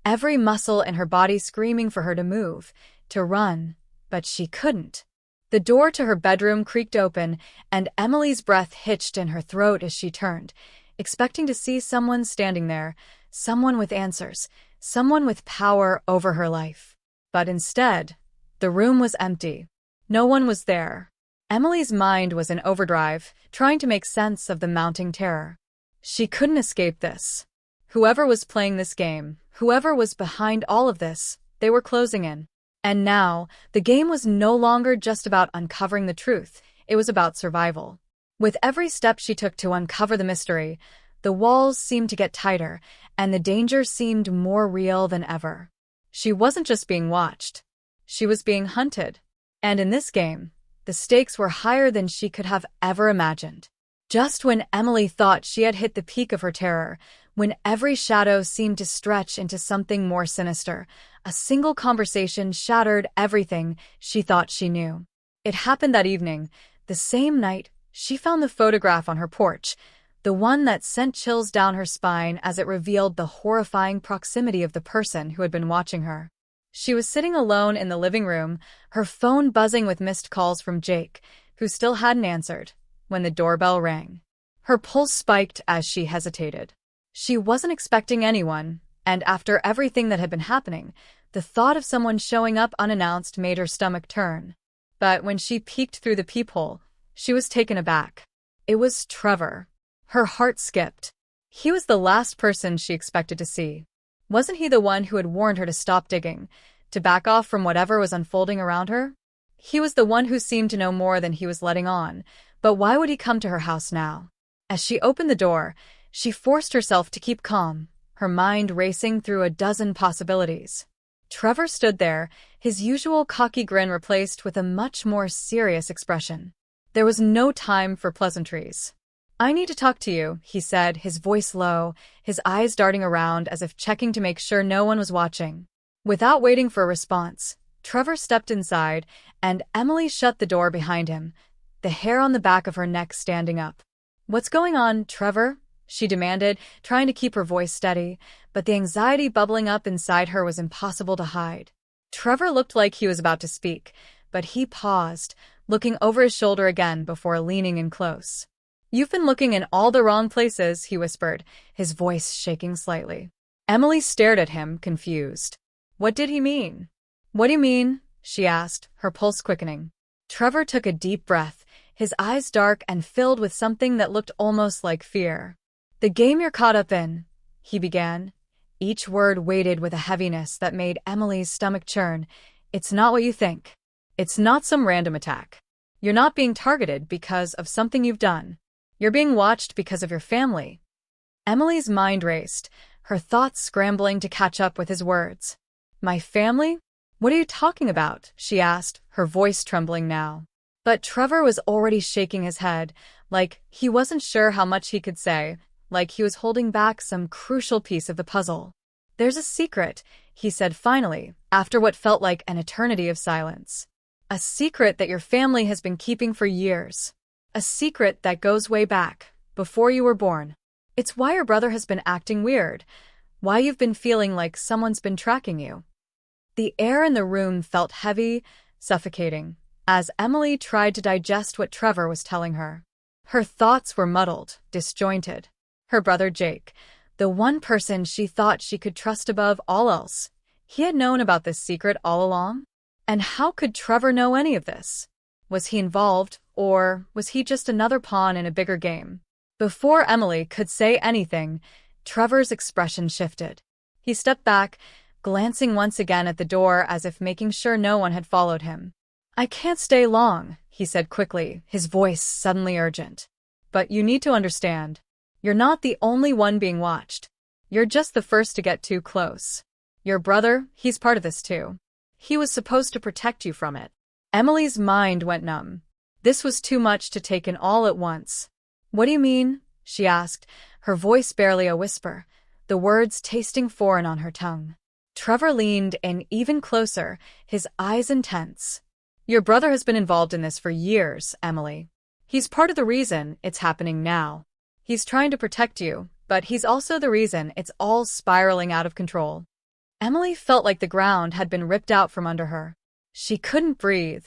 [SPEAKER 1] every muscle in her body screaming for her to move, to run, but she couldn't. The door to her bedroom creaked open, and Emily's breath hitched in her throat as she turned, expecting to see someone standing there, someone with answers, someone with power over her life. But instead, the room was empty. No one was there. Emily's mind was in overdrive, trying to make sense of the mounting terror. She couldn't escape this. Whoever was playing this game, whoever was behind all of this, they were closing in. And now, the game was no longer just about uncovering the truth, it was about survival. With every step she took to uncover the mystery, the walls seemed to get tighter, and the danger seemed more real than ever. She wasn't just being watched. She was being hunted. And in this game, the stakes were higher than she could have ever imagined. Just when Emily thought she had hit the peak of her terror, when every shadow seemed to stretch into something more sinister, a single conversation shattered everything she thought she knew. It happened that evening, the same night she found the photograph on her porch, the one that sent chills down her spine as it revealed the horrifying proximity of the person who had been watching her. She was sitting alone in the living room, her phone buzzing with missed calls from Jake, who still hadn't answered, when the doorbell rang. Her pulse spiked as she hesitated. She wasn't expecting anyone, and after everything that had been happening, the thought of someone showing up unannounced made her stomach turn. But when she peeked through the peephole, she was taken aback. It was Trevor. Her heart skipped. He was the last person she expected to see. Wasn't he the one who had warned her to stop digging, to back off from whatever was unfolding around her? He was the one who seemed to know more than he was letting on, but why would he come to her house now? As she opened the door, she forced herself to keep calm, her mind racing through a dozen possibilities. Trevor stood there, his usual cocky grin replaced with a much more serious expression. There was no time for pleasantries. "I need to talk to you," he said, his voice low, his eyes darting around as if checking to make sure no one was watching. Without waiting for a response, Trevor stepped inside, and Emily shut the door behind him, the hair on the back of her neck standing up. "What's going on, Trevor?" she demanded, trying to keep her voice steady, but the anxiety bubbling up inside her was impossible to hide. Trevor looked like he was about to speak, but he paused, looking over his shoulder again before leaning in close. "You've been looking in all the wrong places," he whispered, his voice shaking slightly. Emily stared at him, confused. What did he mean? "What do you mean?" she asked, her pulse quickening. Trevor took a deep breath, his eyes dark and filled with something that looked almost like fear. "The game you're caught up in," he began, each word weighted with a heaviness that made Emily's stomach churn. "It's not what you think. It's not some random attack. You're not being targeted because of something you've done. You're being watched because of your family." Emily's mind raced, her thoughts scrambling to catch up with his words. "My family? What are you talking about?" she asked, her voice trembling now. But Trevor was already shaking his head, like he wasn't sure how much he could say, like he was holding back some crucial piece of the puzzle. "There's a secret," he said finally, after what felt like an eternity of silence. "A secret that your family has been keeping for years. A secret that goes way back, before you were born. It's why your brother has been acting weird, why you've been feeling like someone's been tracking you." The air in the room felt heavy, suffocating, as Emily tried to digest what Trevor was telling her. Her thoughts were muddled, disjointed. Her brother Jake, the one person she thought she could trust above all else, he had known about this secret all along? And how could Trevor know any of this? Was he involved, or was he just another pawn in a bigger game? Before Emily could say anything, Trevor's expression shifted. He stepped back, glancing once again at the door as if making sure no one had followed him. "I can't stay long," he said quickly, his voice suddenly urgent. "But you need to understand. You're not the only one being watched. You're just the first to get too close. Your brother, he's part of this too. He was supposed to protect you from it." Emily's mind went numb. This was too much to take in all at once. "What do you mean?" she asked, her voice barely a whisper, the words tasting foreign on her tongue. Trevor leaned in even closer, his eyes intense. "Your brother has been involved in this for years, Emily. He's part of the reason it's happening now. He's trying to protect you, but he's also the reason it's all spiraling out of control." Emily felt like the ground had been ripped out from under her. She couldn't breathe,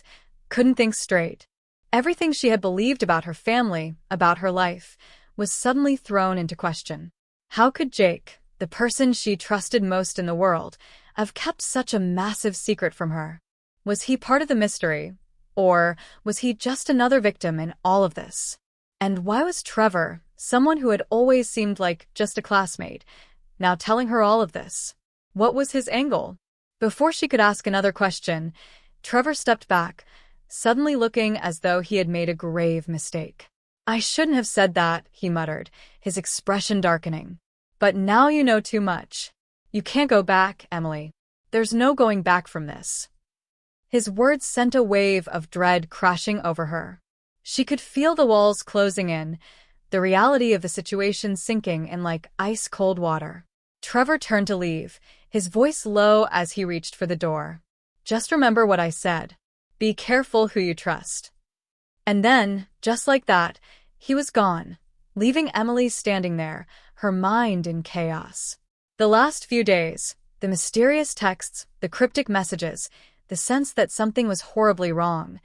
[SPEAKER 1] couldn't think straight. Everything she had believed about her family, about her life, was suddenly thrown into question. How could Jake, the person she trusted most in the world, have kept such a massive secret from her? Was he part of the mystery, or was he just another victim in all of this? And why was Trevor, someone who had always seemed like just a classmate, now telling her all of this? What was his angle? Before she could ask another question, Trevor stepped back, suddenly looking as though he had made a grave mistake. "I shouldn't have said that," he muttered, his expression darkening. "But now you know too much. You can't go back, Emily. There's no going back from this." His words sent a wave of dread crashing over her. She could feel the walls closing in, the reality of the situation sinking in like ice-cold water. Trevor turned to leave, his voice low as he reached for the door. "Just remember what I said. Be careful who you trust." And then, just like that, he was gone, leaving Emily standing there, her mind in chaos. The last few days, the mysterious texts, the cryptic messages, the sense that something was horribly wrong,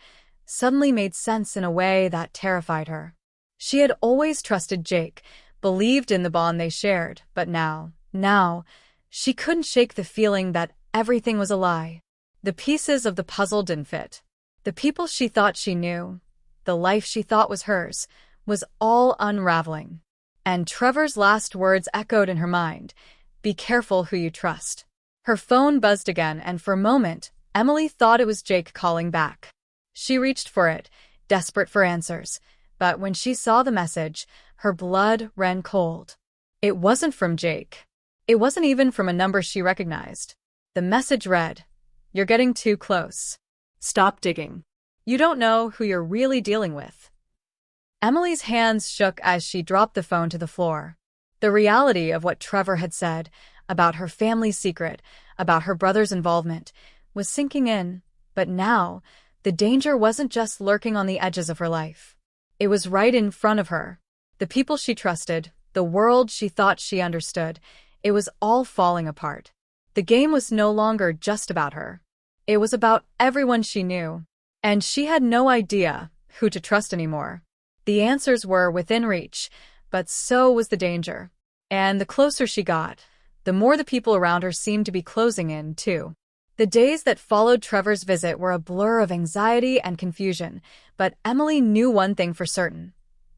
[SPEAKER 1] suddenly made sense in a way that terrified her. She had always trusted Jake, believed in the bond they shared, but now, she couldn't shake the feeling that everything was a lie. The pieces of the puzzle didn't fit. The people she thought she knew, the life she thought was hers, was all unraveling. And Trevor's last words echoed in her mind, "Be careful who you trust." Her phone buzzed again, and for a moment, Emily thought it was Jake calling back. She reached for it, desperate for answers, but when she saw the message, her blood ran cold. It wasn't from Jake. It wasn't even from a number she recognized. The message read, "You're getting too close. Stop digging. You don't know who you're really dealing with." Emily's hands shook as she dropped the phone to the floor. The reality of what Trevor had said, about her family's secret, about her brother's involvement, was sinking in, but now, the danger wasn't just lurking on the edges of her life. It was right in front of her. The people she trusted, the world she thought she understood, it was all falling apart. The game was no longer just about her. It was about everyone she knew, and she had no idea who to trust anymore. The answers were within reach, but so was the danger. And the closer she got, the more the people around her seemed to be closing in, too. The days that followed Trevor's visit were a blur of anxiety and confusion, but Emily knew one thing for certain.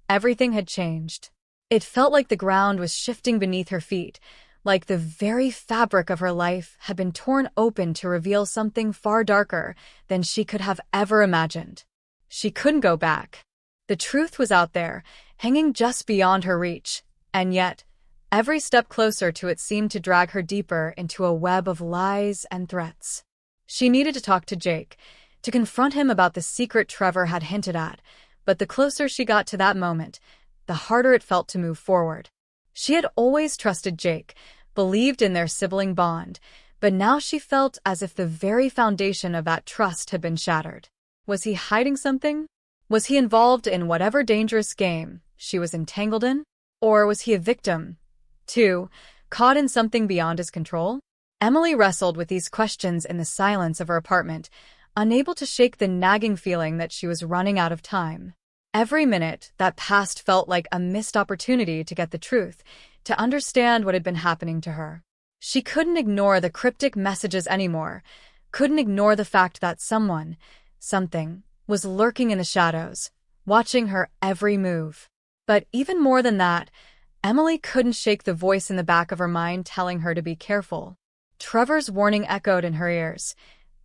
[SPEAKER 1] Everything had changed. It felt like the ground was shifting beneath her feet, like the very fabric of her life had been torn open to reveal something far darker than she could have ever imagined. She couldn't go back. The truth was out there, hanging just beyond her reach, and yet, every step closer to it seemed to drag her deeper into a web of lies and threats. She needed to talk to Jake, to confront him about the secret Trevor had hinted at, but the closer she got to that moment, the harder it felt to move forward. She had always trusted Jake, believed in their sibling bond, but now she felt as if the very foundation of that trust had been shattered. Was he hiding something? Was he involved in whatever dangerous game she was entangled in? Or was he a victim, too, caught in something beyond his control? Emily wrestled with these questions in the silence of her apartment, unable to shake the nagging feeling that she was running out of time. Every minute that passed felt like a missed opportunity to get the truth, to understand what had been happening to her. She couldn't ignore the cryptic messages anymore, couldn't ignore the fact that someone, something, was lurking in the shadows, watching her every move. But even more than that, Emily couldn't shake the voice in the back of her mind telling her to be careful. Trevor's warning echoed in her ears.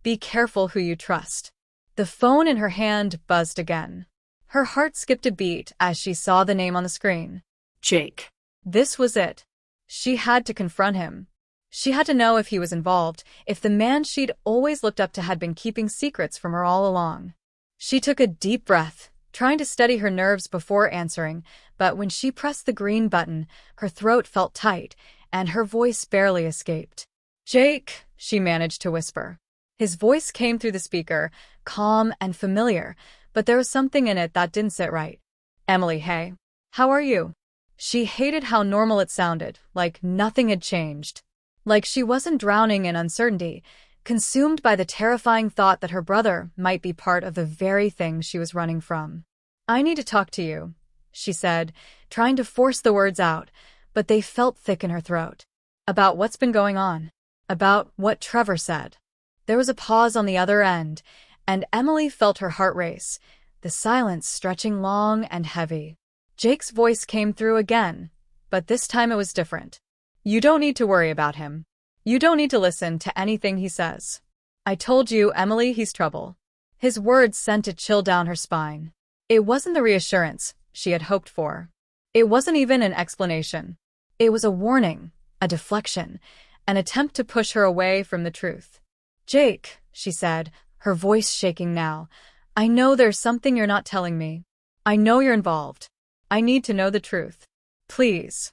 [SPEAKER 1] Be careful who you trust. The phone in her hand buzzed again. Her heart skipped a beat as she saw the name on the screen.
[SPEAKER 2] Jake.
[SPEAKER 1] This was it. She had to confront him. She had to know if he was involved, if the man she'd always looked up to had been keeping secrets from her all along. She took a deep breath, trying to steady her nerves before answering, but when she pressed the green button, her throat felt tight, and her voice barely escaped. "Jake," she managed to whisper. His voice came through the speaker, calm and familiar, but there was something in it that didn't sit right. "Emily, hey. How are you?" She hated how normal it sounded, like nothing had changed. Like she wasn't drowning in uncertainty, consumed by the terrifying thought that her brother might be part of the very thing she was running from. "I need to talk to you," she said, trying to force the words out, but they felt thick in her throat. About what's been going on. About what Trevor said. There was a pause on the other end, and Emily felt her heart race, the silence stretching long and heavy. Jake's voice came through again, but this time it was different. You don't need to worry about him. You don't need to listen to anything he says. I told you, Emily, he's trouble. His words sent a chill down her spine. It wasn't the reassurance she had hoped for. It wasn't even an explanation. It was a warning, a deflection, an attempt to push her away from the truth. Jake, she said, her voice shaking now, I know there's something you're not telling me. I know you're involved. I need to know the truth. Please.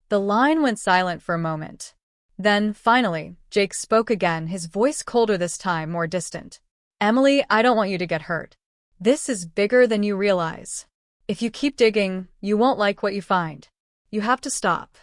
[SPEAKER 1] The line went silent for a moment. Then, finally, Jake spoke again, his voice colder this time, more distant. Emily, I don't want you to get hurt. This is bigger than you realize. If you keep digging, you won't like what you find. You have to stop.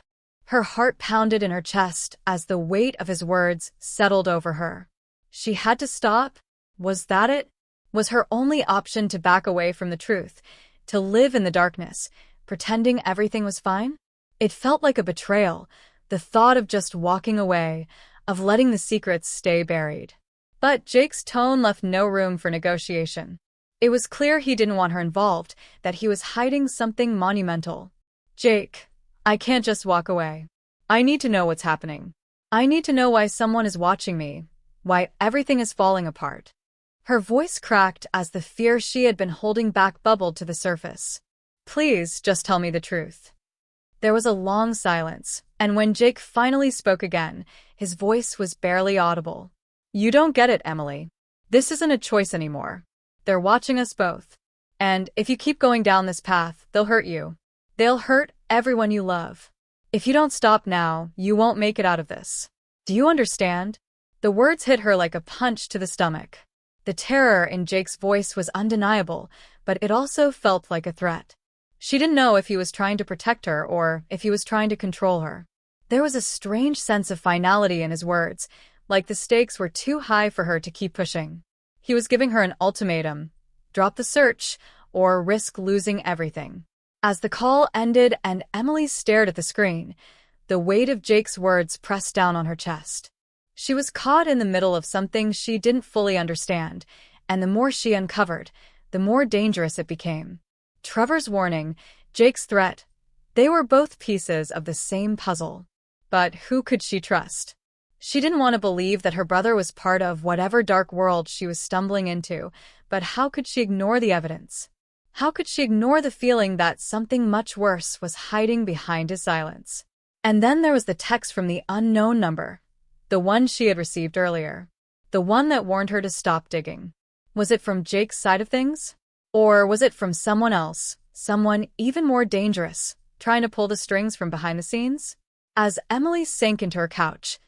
[SPEAKER 1] Her heart pounded in her chest as the weight of his words settled over her. She had to stop? Was that it? Was her only option to back away from the truth, to live in the darkness, pretending everything was fine? It felt like a betrayal, the thought of just walking away, of letting the secrets stay buried. But Jake's tone left no room for negotiation. It was clear he didn't want her involved, that he was hiding something monumental. Jake, I can't just walk away. I need to know what's happening. I need to know why someone is watching me, why everything is falling apart. Her voice cracked as the fear she had been holding back bubbled to the surface. Please, just tell me the truth. There was a long silence, and when Jake finally spoke again, his voice was barely audible. You don't get it, Emily. This isn't a choice anymore. They're watching us both. And if you keep going down this path, they'll hurt you. They'll hurt everyone you love. If you don't stop now, you won't make it out of this. Do you understand? The words hit her like a punch to the stomach. The terror in Jake's voice was undeniable, but it also felt like a threat. She didn't know if he was trying to protect her or if he was trying to control her. There was a strange sense of finality in his words, like the stakes were too high for her to keep pushing. He was giving her an ultimatum: drop the search or risk losing everything. As the call ended and Emily stared at the screen, the weight of Jake's words pressed down on her chest. She was caught in the middle of something she didn't fully understand, and the more she uncovered, the more dangerous it became. Trevor's warning, Jake's threat, they were both pieces of the same puzzle. But who could she trust? She didn't want to believe that her brother was part of whatever dark world she was stumbling into, but how could she ignore the evidence? How could she ignore the feeling that something much worse was hiding behind his silence? And then there was the text from the unknown number, the one she had received earlier, the one that warned her to stop digging. Was it from Jake's side of things? Or was it from someone else, someone even more dangerous, trying to pull the strings from behind the scenes? As Emily sank into her couch,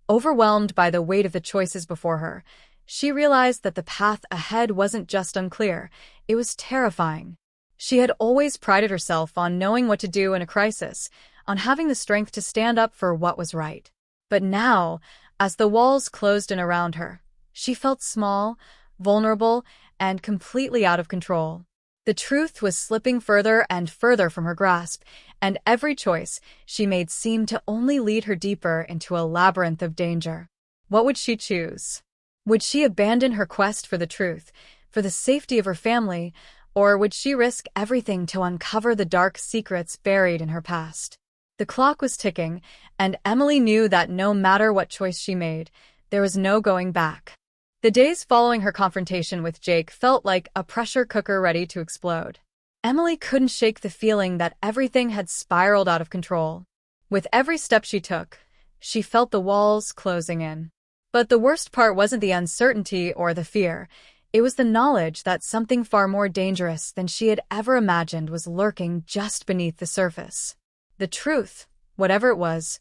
[SPEAKER 1] overwhelmed by the weight of the choices before her, she realized that the path ahead wasn't just unclear, it was terrifying. She had always prided herself on knowing what to do in a crisis, on having the strength to stand up for what was right. But now, as the walls closed in around her, she felt small, vulnerable, and completely out of control. The truth was slipping further and further from her grasp, and every choice she made seemed to only lead her deeper into a labyrinth of danger. What would she choose? Would she abandon her quest for the truth, for the safety of her family, or would she risk everything to uncover the dark secrets buried in her past? The clock was ticking, and Emily knew that no matter what choice she made, there was no going back. The days following her confrontation with Jake felt like a pressure cooker ready to explode. Emily couldn't shake the feeling that everything had spiraled out of control. With every step she took, she felt the walls closing in. But the worst part wasn't the uncertainty or the fear. It was the knowledge that something far more dangerous than she had ever imagined was lurking just beneath the surface. The truth, whatever it was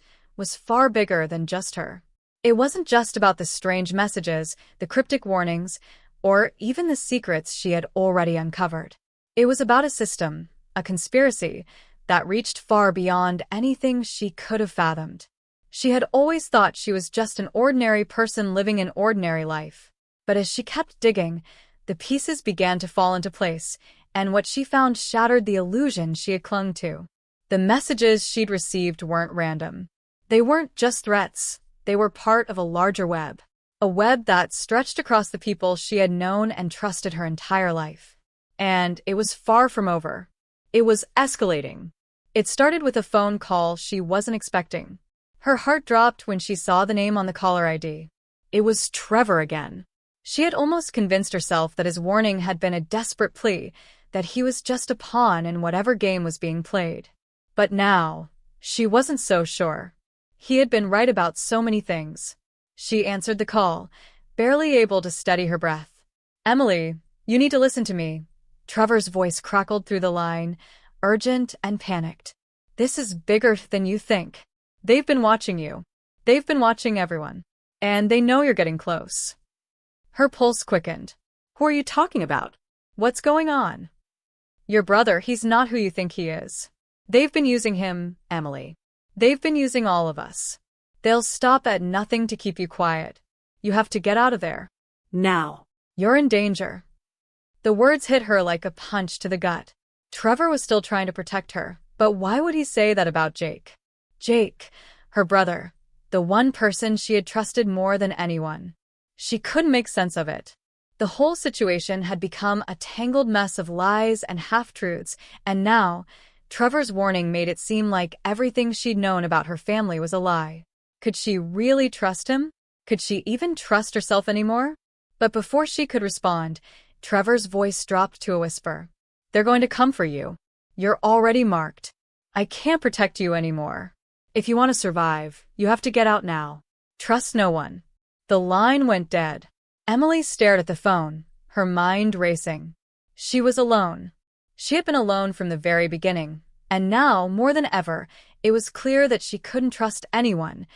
[SPEAKER 1] far bigger than just her. It wasn't just about the strange messages, the cryptic warnings, or even the secrets she had already uncovered. It was about a system, a conspiracy, that reached far beyond anything she could have fathomed. She had always thought she was just an ordinary person living an ordinary life. But as she kept digging, the pieces began to fall into place, and what she found shattered the illusion she had clung to. The messages she'd received weren't random. They weren't just threats, they were part of a larger web. A web that stretched across the people she had known and trusted her entire life. And it was far from over. It was escalating. It started with a phone call she wasn't expecting. Her heart dropped when she saw the name on the caller ID. It was Trevor again. She had almost convinced herself that his warning had been a desperate plea, that he was just a pawn in whatever game was being played. But now, she wasn't so sure. He had been right about so many things. She answered the call, barely able to steady her breath. "Emily, you need to listen to me." Trevor's voice crackled through the line, urgent and panicked. "This is bigger than you think. They've been watching you. They've been watching everyone. And they know you're getting close." Her pulse quickened. "Who are you talking about? What's going on?" "Your brother, he's not who you think he is. They've been using him, Emily. They've been using all of us. They'll stop at nothing to keep you quiet. You have to get out of there.
[SPEAKER 2] Now.
[SPEAKER 1] You're in danger." The words hit her like a punch to the gut. Trevor was still trying to protect her, but why would he say that about Jake? Jake, her brother, the one person she had trusted more than anyone. She couldn't make sense of it. The whole situation had become a tangled mess of lies and half-truths, and now, Trevor's warning made it seem like everything she'd known about her family was a lie. Could she really trust him? Could she even trust herself anymore? But before she could respond, Trevor's voice dropped to a whisper. "They're going to come for you. You're already marked. I can't protect you anymore. If you want to survive, you have to get out now. Trust no one." The line went dead. Emily stared at the phone, her mind racing. She was alone. She had been alone from the very beginning, and now, more than ever, it was clear that she couldn't trust anyone,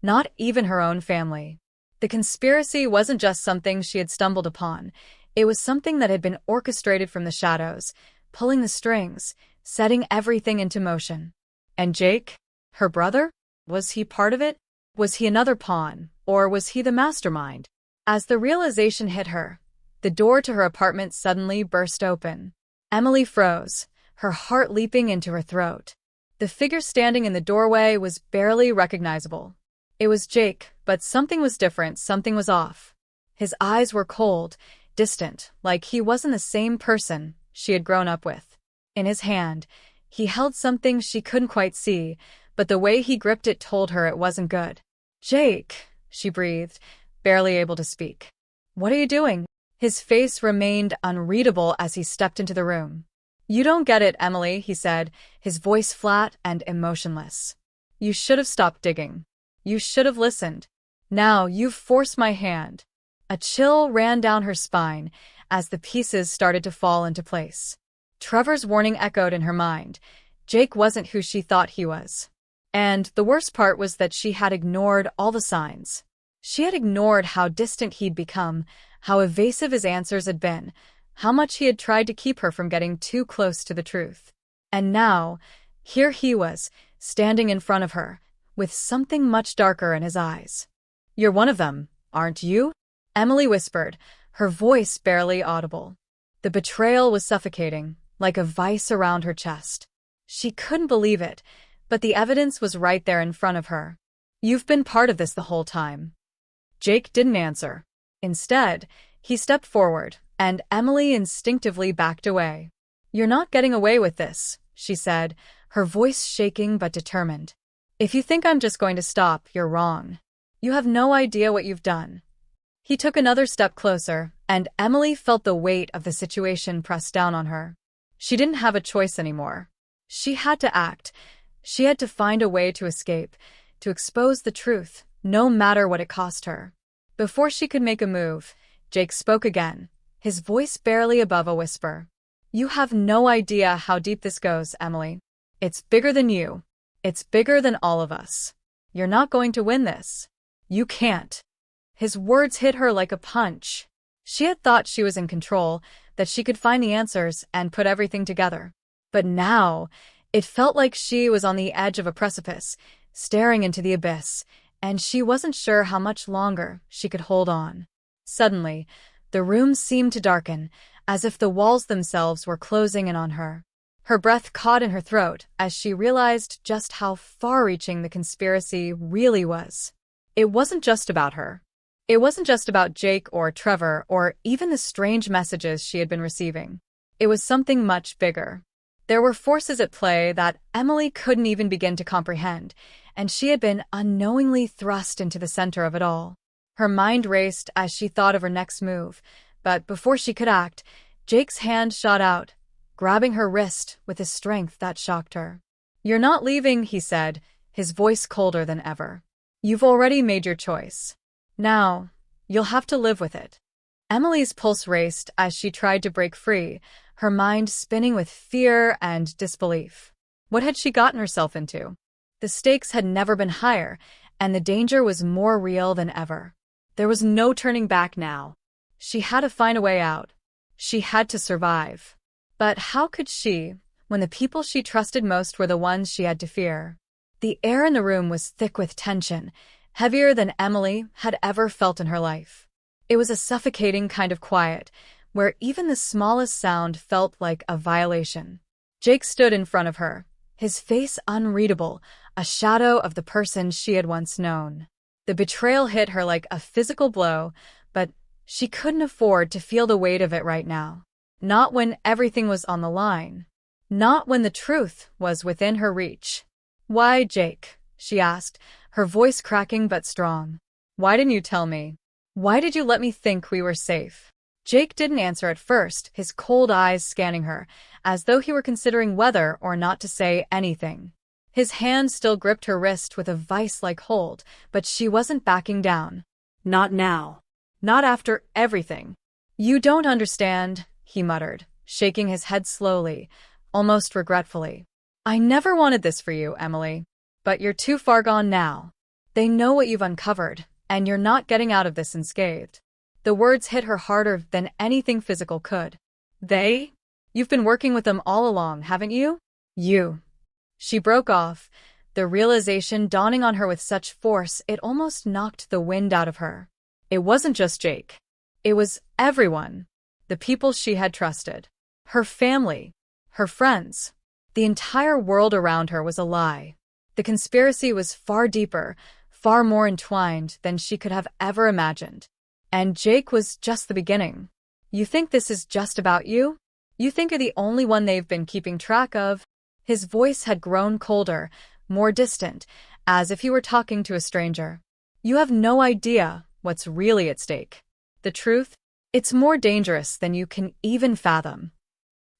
[SPEAKER 1] not even her own family. The conspiracy wasn't just something she had stumbled upon. It was something that had been orchestrated from the shadows, pulling the strings, setting everything into motion. And Jake, her brother? Was he part of it? Was he another pawn, or was he the mastermind? As the realization hit her, the door to her apartment suddenly burst open. Emily froze, her heart leaping into her throat. The figure standing in the doorway was barely recognizable. It was Jake, but something was different, something was off. His eyes were cold, distant, like he wasn't the same person she had grown up with. In his hand, he held something she couldn't quite see, but the way he gripped it told her it wasn't good. "Jake," she breathed, barely able to speak. "What are you doing?" His face remained unreadable as he stepped into the room. "You don't get it, Emily," he said, his voice flat and emotionless. "You should have stopped digging. You should have listened. Now you've forced my hand." A chill ran down her spine as the pieces started to fall into place. Trevor's warning echoed in her mind. Jake wasn't who she thought he was. And the worst part was that she had ignored all the signs. She had ignored how distant he'd become, how evasive his answers had been, how much he had tried to keep her from getting too close to the truth. And now, here he was, standing in front of her, with something much darker in his eyes. "You're one of them, aren't you?" Emily whispered, her voice barely audible. The betrayal was suffocating, like a vice around her chest. She couldn't believe it, but the evidence was right there in front of her. "You've been part of this the whole time." Jake didn't answer. Instead, he stepped forward, and Emily instinctively backed away. "You're not getting away with this," she said, her voice shaking but determined. "If you think I'm just going to stop, you're wrong. You have no idea what you've done." He took another step closer, and Emily felt the weight of the situation press down on her. She didn't have a choice anymore. She had to act. She had to find a way to escape, to expose the truth, no matter what it cost her. Before she could make a move, Jake spoke again, his voice barely above a whisper. "You have no idea how deep this goes, Emily. It's bigger than you. It's bigger than all of us. You're not going to win this. You can't." His words hit her like a punch. She had thought she was in control, that she could find the answers and put everything together. But now, it felt like she was on the edge of a precipice, staring into the abyss, and she wasn't sure how much longer she could hold on. Suddenly, the room seemed to darken, as if the walls themselves were closing in on her. Her breath caught in her throat as she realized just how far-reaching the conspiracy really was. It wasn't just about her. It wasn't just about Jake or Trevor or even the strange messages she had been receiving. It was something much bigger. There were forces at play that Emily couldn't even begin to comprehend, and she had been unknowingly thrust into the center of it all. Her mind raced as she thought of her next move, but before she could act, Jake's hand shot out, grabbing her wrist with a strength that shocked her. "You're not leaving," he said, his voice colder than ever. "You've already made your choice. Now, you'll have to live with it." Emily's pulse raced as she tried to break free, her mind spinning with fear and disbelief. What had she gotten herself into? The stakes had never been higher, and the danger was more real than ever. There was no turning back now. She had to find a way out. She had to survive. But how could she, when the people she trusted most were the ones she had to fear? The air in the room was thick with tension, heavier than Emily had ever felt in her life. It was a suffocating kind of quiet, where even the smallest sound felt like a violation. Jake stood in front of her, his face unreadable, a shadow of the person she had once known. The betrayal hit her like a physical blow, but she couldn't afford to feel the weight of it right now. Not when everything was on the line. Not when the truth was within her reach. "Why, Jake?" she asked, her voice cracking but strong. "Why didn't you tell me? Why did you let me think we were safe?" Jake didn't answer at first, his cold eyes scanning her, as though he were considering whether or not to say anything. His hand still gripped her wrist with a vice-like hold, but she wasn't backing down.
[SPEAKER 2] Not now.
[SPEAKER 1] Not after everything. "You don't understand," he muttered, shaking his head slowly, almost regretfully. "I never wanted this for you, Emily. But you're too far gone now. They know what you've uncovered, and you're not getting out of this unscathed." The words hit her harder than anything physical could. "They? You've been working with them all along, haven't you? You." She broke off, the realization dawning on her with such force it almost knocked the wind out of her. It wasn't just Jake. It was everyone. The people she had trusted. Her family. Her friends. The entire world around her was a lie. The conspiracy was far deeper, far more entwined than she could have ever imagined. And Jake was just the beginning. "You think this is just about you? You think you're the only one they've been keeping track of?" His voice had grown colder, more distant, as if he were talking to a stranger. "You have no idea what's really at stake. The truth? It's more dangerous than you can even fathom."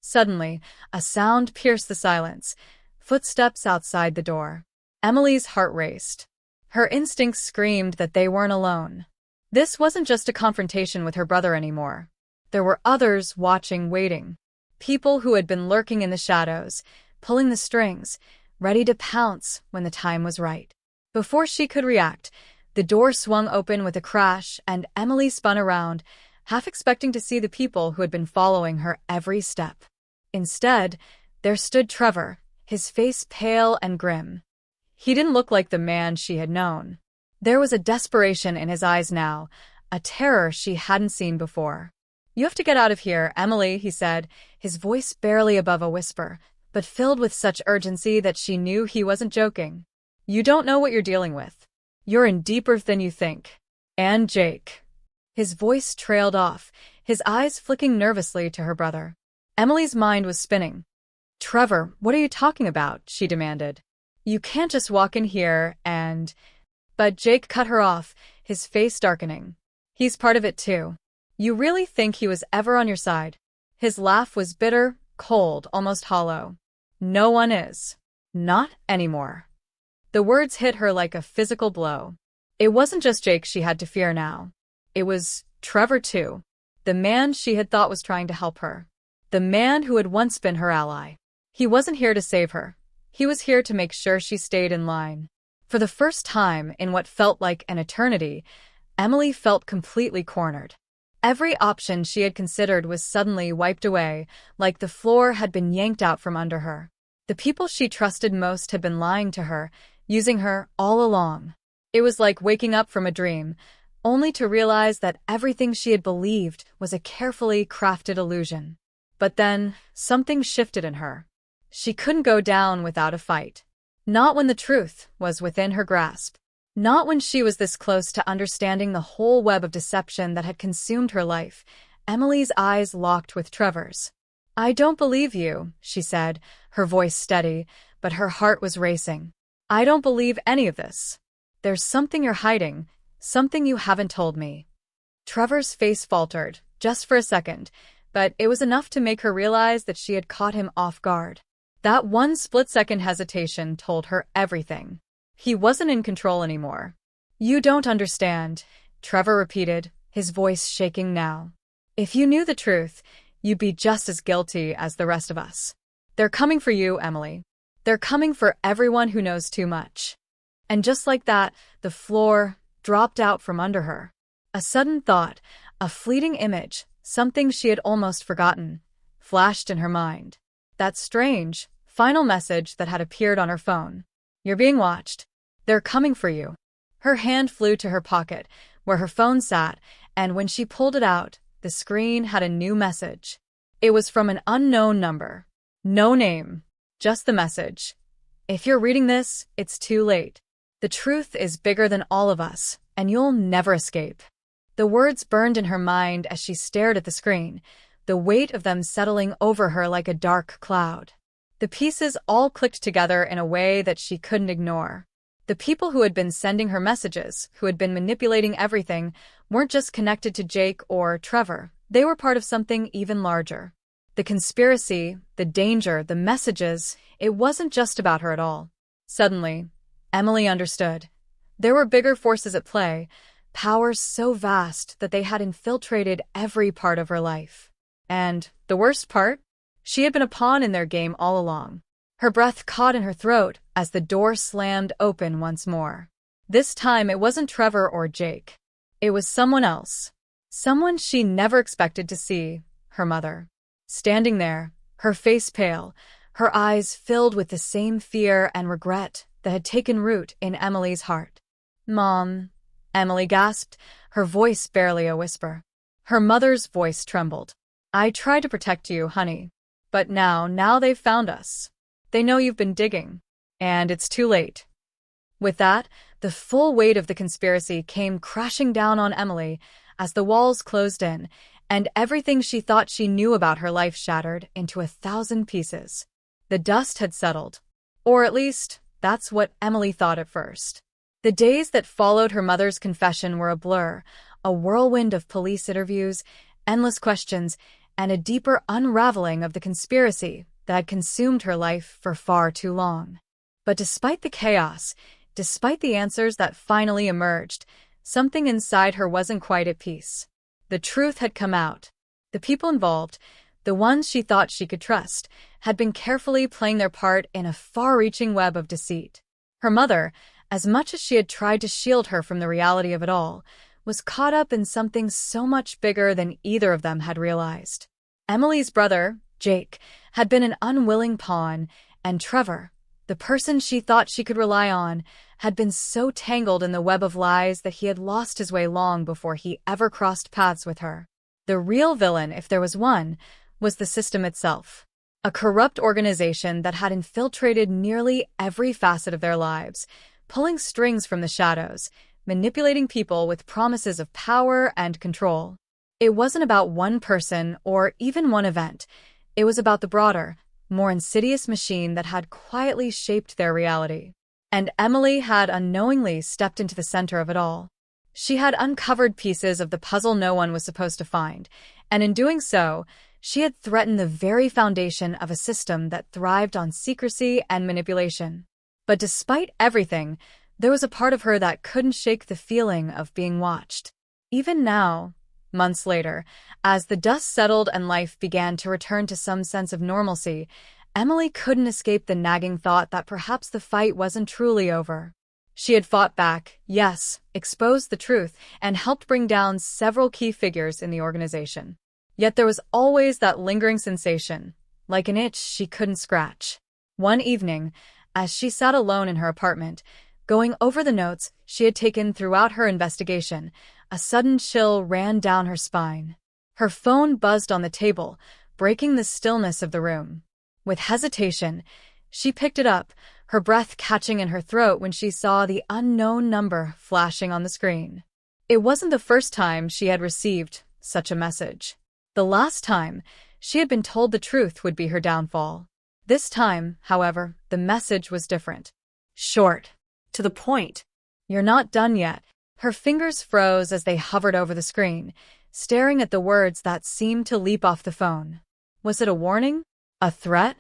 [SPEAKER 1] Suddenly, a sound pierced the silence. Footsteps outside the door. Emily's heart raced. Her instincts screamed that they weren't alone. This wasn't just a confrontation with her brother anymore. There were others watching, waiting. People who had been lurking in the shadows, pulling the strings, ready to pounce when the time was right. Before she could react, the door swung open with a crash and Emily spun around, half expecting to see the people who had been following her every step. Instead, there stood Trevor, his face pale and grim. He didn't look like the man she had known. There was a desperation in his eyes now, a terror she hadn't seen before. "You have to get out of here, Emily," he said, his voice barely above a whisper, but filled with such urgency that she knew he wasn't joking. "You don't know what you're dealing with. You're in deeper than you think. And Jake." His voice trailed off, his eyes flicking nervously to her brother. Emily's mind was spinning. "Trevor, what are you talking about?" she demanded. "You can't just walk in here and—" But Jake cut her off, his face darkening. "He's part of it too. You really think he was ever on your side?" His laugh was bitter, cold, almost hollow. "No one is. Not anymore." The words hit her like a physical blow. It wasn't just Jake she had to fear now. It was Trevor too, the man she had thought was trying to help her. The man who had once been her ally. He wasn't here to save her. He was here to make sure she stayed in line. For the first time in what felt like an eternity, Emily felt completely cornered. Every option she had considered was suddenly wiped away, like the floor had been yanked out from under her. The people she trusted most had been lying to her, using her all along. It was like waking up from a dream, only to realize that everything she had believed was a carefully crafted illusion. But then, something shifted in her. She couldn't go down without a fight. Not when the truth was within her grasp. Not when she was this close to understanding the whole web of deception that had consumed her life. Emily's eyes locked with Trevor's. "I don't believe you," she said, her voice steady, but her heart was racing. "I don't believe any of this. There's something you're hiding, something you haven't told me." Trevor's face faltered, just for a second, but it was enough to make her realize that she had caught him off guard. That one split-second hesitation told her everything. He wasn't in control anymore. "You don't understand," Trevor repeated, his voice shaking now. "If you knew the truth, you'd be just as guilty as the rest of us. They're coming for you, Emily. They're coming for everyone who knows too much." And just like that, the floor dropped out from under her. A sudden thought, a fleeting image, something she had almost forgotten, flashed in her mind. That strange, final message that had appeared on her phone. "You're being watched. They're coming for you." Her hand flew to her pocket, where her phone sat, and when she pulled it out, the screen had a new message. It was from an unknown number. No name, just the message. "If you're reading this, it's too late. The truth is bigger than all of us, and you'll never escape." The words burned in her mind as she stared at the screen, the weight of them settling over her like a dark cloud. The pieces all clicked together in a way that she couldn't ignore. The people who had been sending her messages, who had been manipulating everything, weren't just connected to Jake or Trevor. They were part of something even larger. The conspiracy, the danger, the messages, it wasn't just about her at all. Suddenly, Emily understood. There were bigger forces at play, powers so vast that they had infiltrated every part of her life. And the worst part? She had been a pawn in their game all along. Her breath caught in her throat as the door slammed open once more. This time it wasn't Trevor or Jake. It was someone else. Someone she never expected to see, her mother. Standing there, her face pale, her eyes filled with the same fear and regret that had taken root in Emily's heart. "Mom," Emily gasped, her voice barely a whisper. Her mother's voice trembled. "I tried to protect you, honey. But now they've found us. They know you've been digging. And it's too late." With that, the full weight of the conspiracy came crashing down on Emily as the walls closed in, and everything she thought she knew about her life shattered into 1,000 pieces. The dust had settled. Or at least, that's what Emily thought at first. The days that followed her mother's confession were a blur, a whirlwind of police interviews, endless questions, and a deeper unraveling of the conspiracy that had consumed her life for far too long. But despite the chaos, despite the answers that finally emerged, something inside her wasn't quite at peace. The truth had come out. The people involved, the ones she thought she could trust, had been carefully playing their part in a far-reaching web of deceit. Her mother, as much as she had tried to shield her from the reality of it all, was caught up in something so much bigger than either of them had realized. Emily's brother, Jake, had been an unwilling pawn, and Trevor, the person she thought she could rely on, had been so tangled in the web of lies that he had lost his way long before he ever crossed paths with her. The real villain, if there was one, was the system itself. A corrupt organization that had infiltrated nearly every facet of their lives, pulling strings from the shadows, manipulating people with promises of power and control. It wasn't about one person or even one event. It was about the broader, more insidious machine that had quietly shaped their reality. And Emily had unknowingly stepped into the center of it all. She had uncovered pieces of the puzzle no one was supposed to find, and in doing so, she had threatened the very foundation of a system that thrived on secrecy and manipulation. But despite everything, there was a part of her that couldn't shake the feeling of being watched. Even now, months later, as the dust settled and life began to return to some sense of normalcy, Emily couldn't escape the nagging thought that perhaps the fight wasn't truly over. She had fought back, yes, exposed the truth, and helped bring down several key figures in the organization. Yet there was always that lingering sensation, like an itch she couldn't scratch. One evening, as she sat alone in her apartment, going over the notes she had taken throughout her investigation, a sudden chill ran down her spine. Her phone buzzed on the table, breaking the stillness of the room. With hesitation, she picked it up, her breath catching in her throat when she saw the unknown number flashing on the screen. It wasn't the first time she had received such a message. The last time, she had been told the truth would be her downfall. This time, however, the message was different. Short.
[SPEAKER 2] To the point.
[SPEAKER 1] You're not done yet. Her fingers froze as they hovered over the screen, staring at the words that seemed to leap off the phone. Was it a warning? A threat?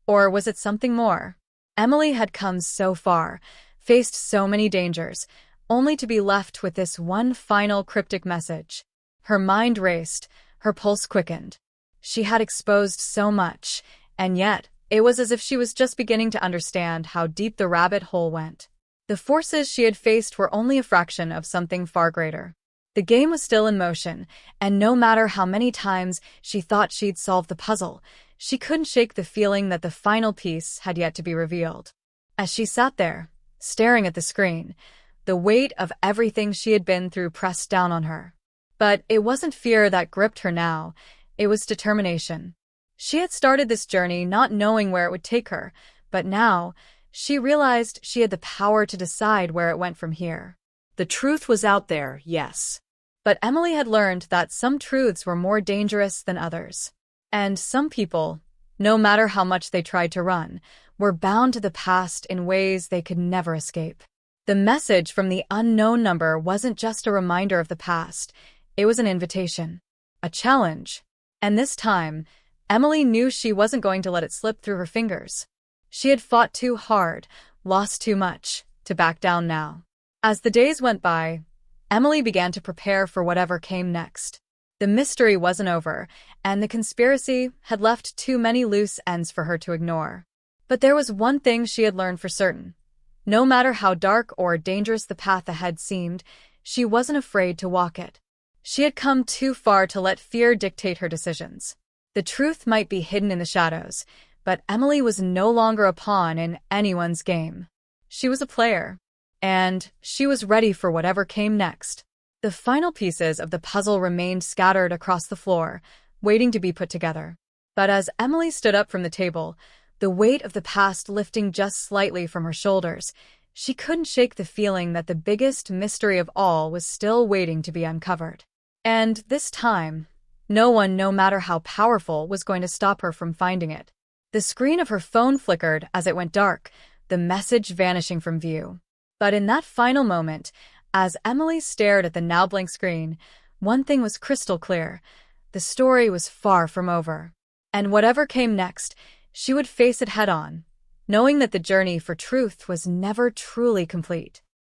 [SPEAKER 1] Or was it something more? Emily had come so far, faced so many dangers, only to be left with this one final cryptic message. Her mind raced, her pulse quickened. She had exposed so much, and yet it was as if she was just beginning to understand how deep the rabbit hole went. The forces she had faced were only a fraction of something far greater. The game was still in motion, and no matter how many times she thought she'd solved the puzzle, she couldn't shake the feeling that the final piece had yet to be revealed. As she sat there, staring at the screen, the weight of everything she had been through pressed down on her. But it wasn't fear that gripped her now, it was determination. She had started this journey not knowing where it would take her, but now, she realized she had the power to decide where it went from here.
[SPEAKER 2] The truth was out there, yes.
[SPEAKER 1] But Emily had learned that some truths were more dangerous than others. And some people, no matter how much they tried to run, were bound to the past in ways they could never escape. The message from the unknown number wasn't just a reminder of the past, it was an invitation, a challenge. And this time, Emily knew she wasn't going to let it slip through her fingers. She had fought too hard, lost too much, to back down now. As the days went by, Emily began to prepare for whatever came next. The mystery wasn't over, and the conspiracy had left too many loose ends for her to ignore. But there was one thing she had learned for certain. No matter how dark or dangerous the path ahead seemed, she wasn't afraid to walk it. She had come too far to let fear dictate her decisions. The truth might be hidden in the shadows, but Emily was no longer a pawn in anyone's game. She was a player, and she was ready for whatever came next. The final pieces of the puzzle remained scattered across the floor, waiting to be put together. But as Emily stood up from the table, the weight of the past lifting just slightly from her shoulders, she couldn't shake the feeling that the biggest mystery of all was still waiting to be uncovered. And this time, no one, no matter how powerful, was going to stop her from finding it. The screen of her phone flickered as it went dark, the message vanishing from view. But in that final moment, as Emily stared at the now blank screen, one thing was crystal clear. The story was far from over. And whatever came next, she would face it head-on, knowing that the journey for truth was never truly complete.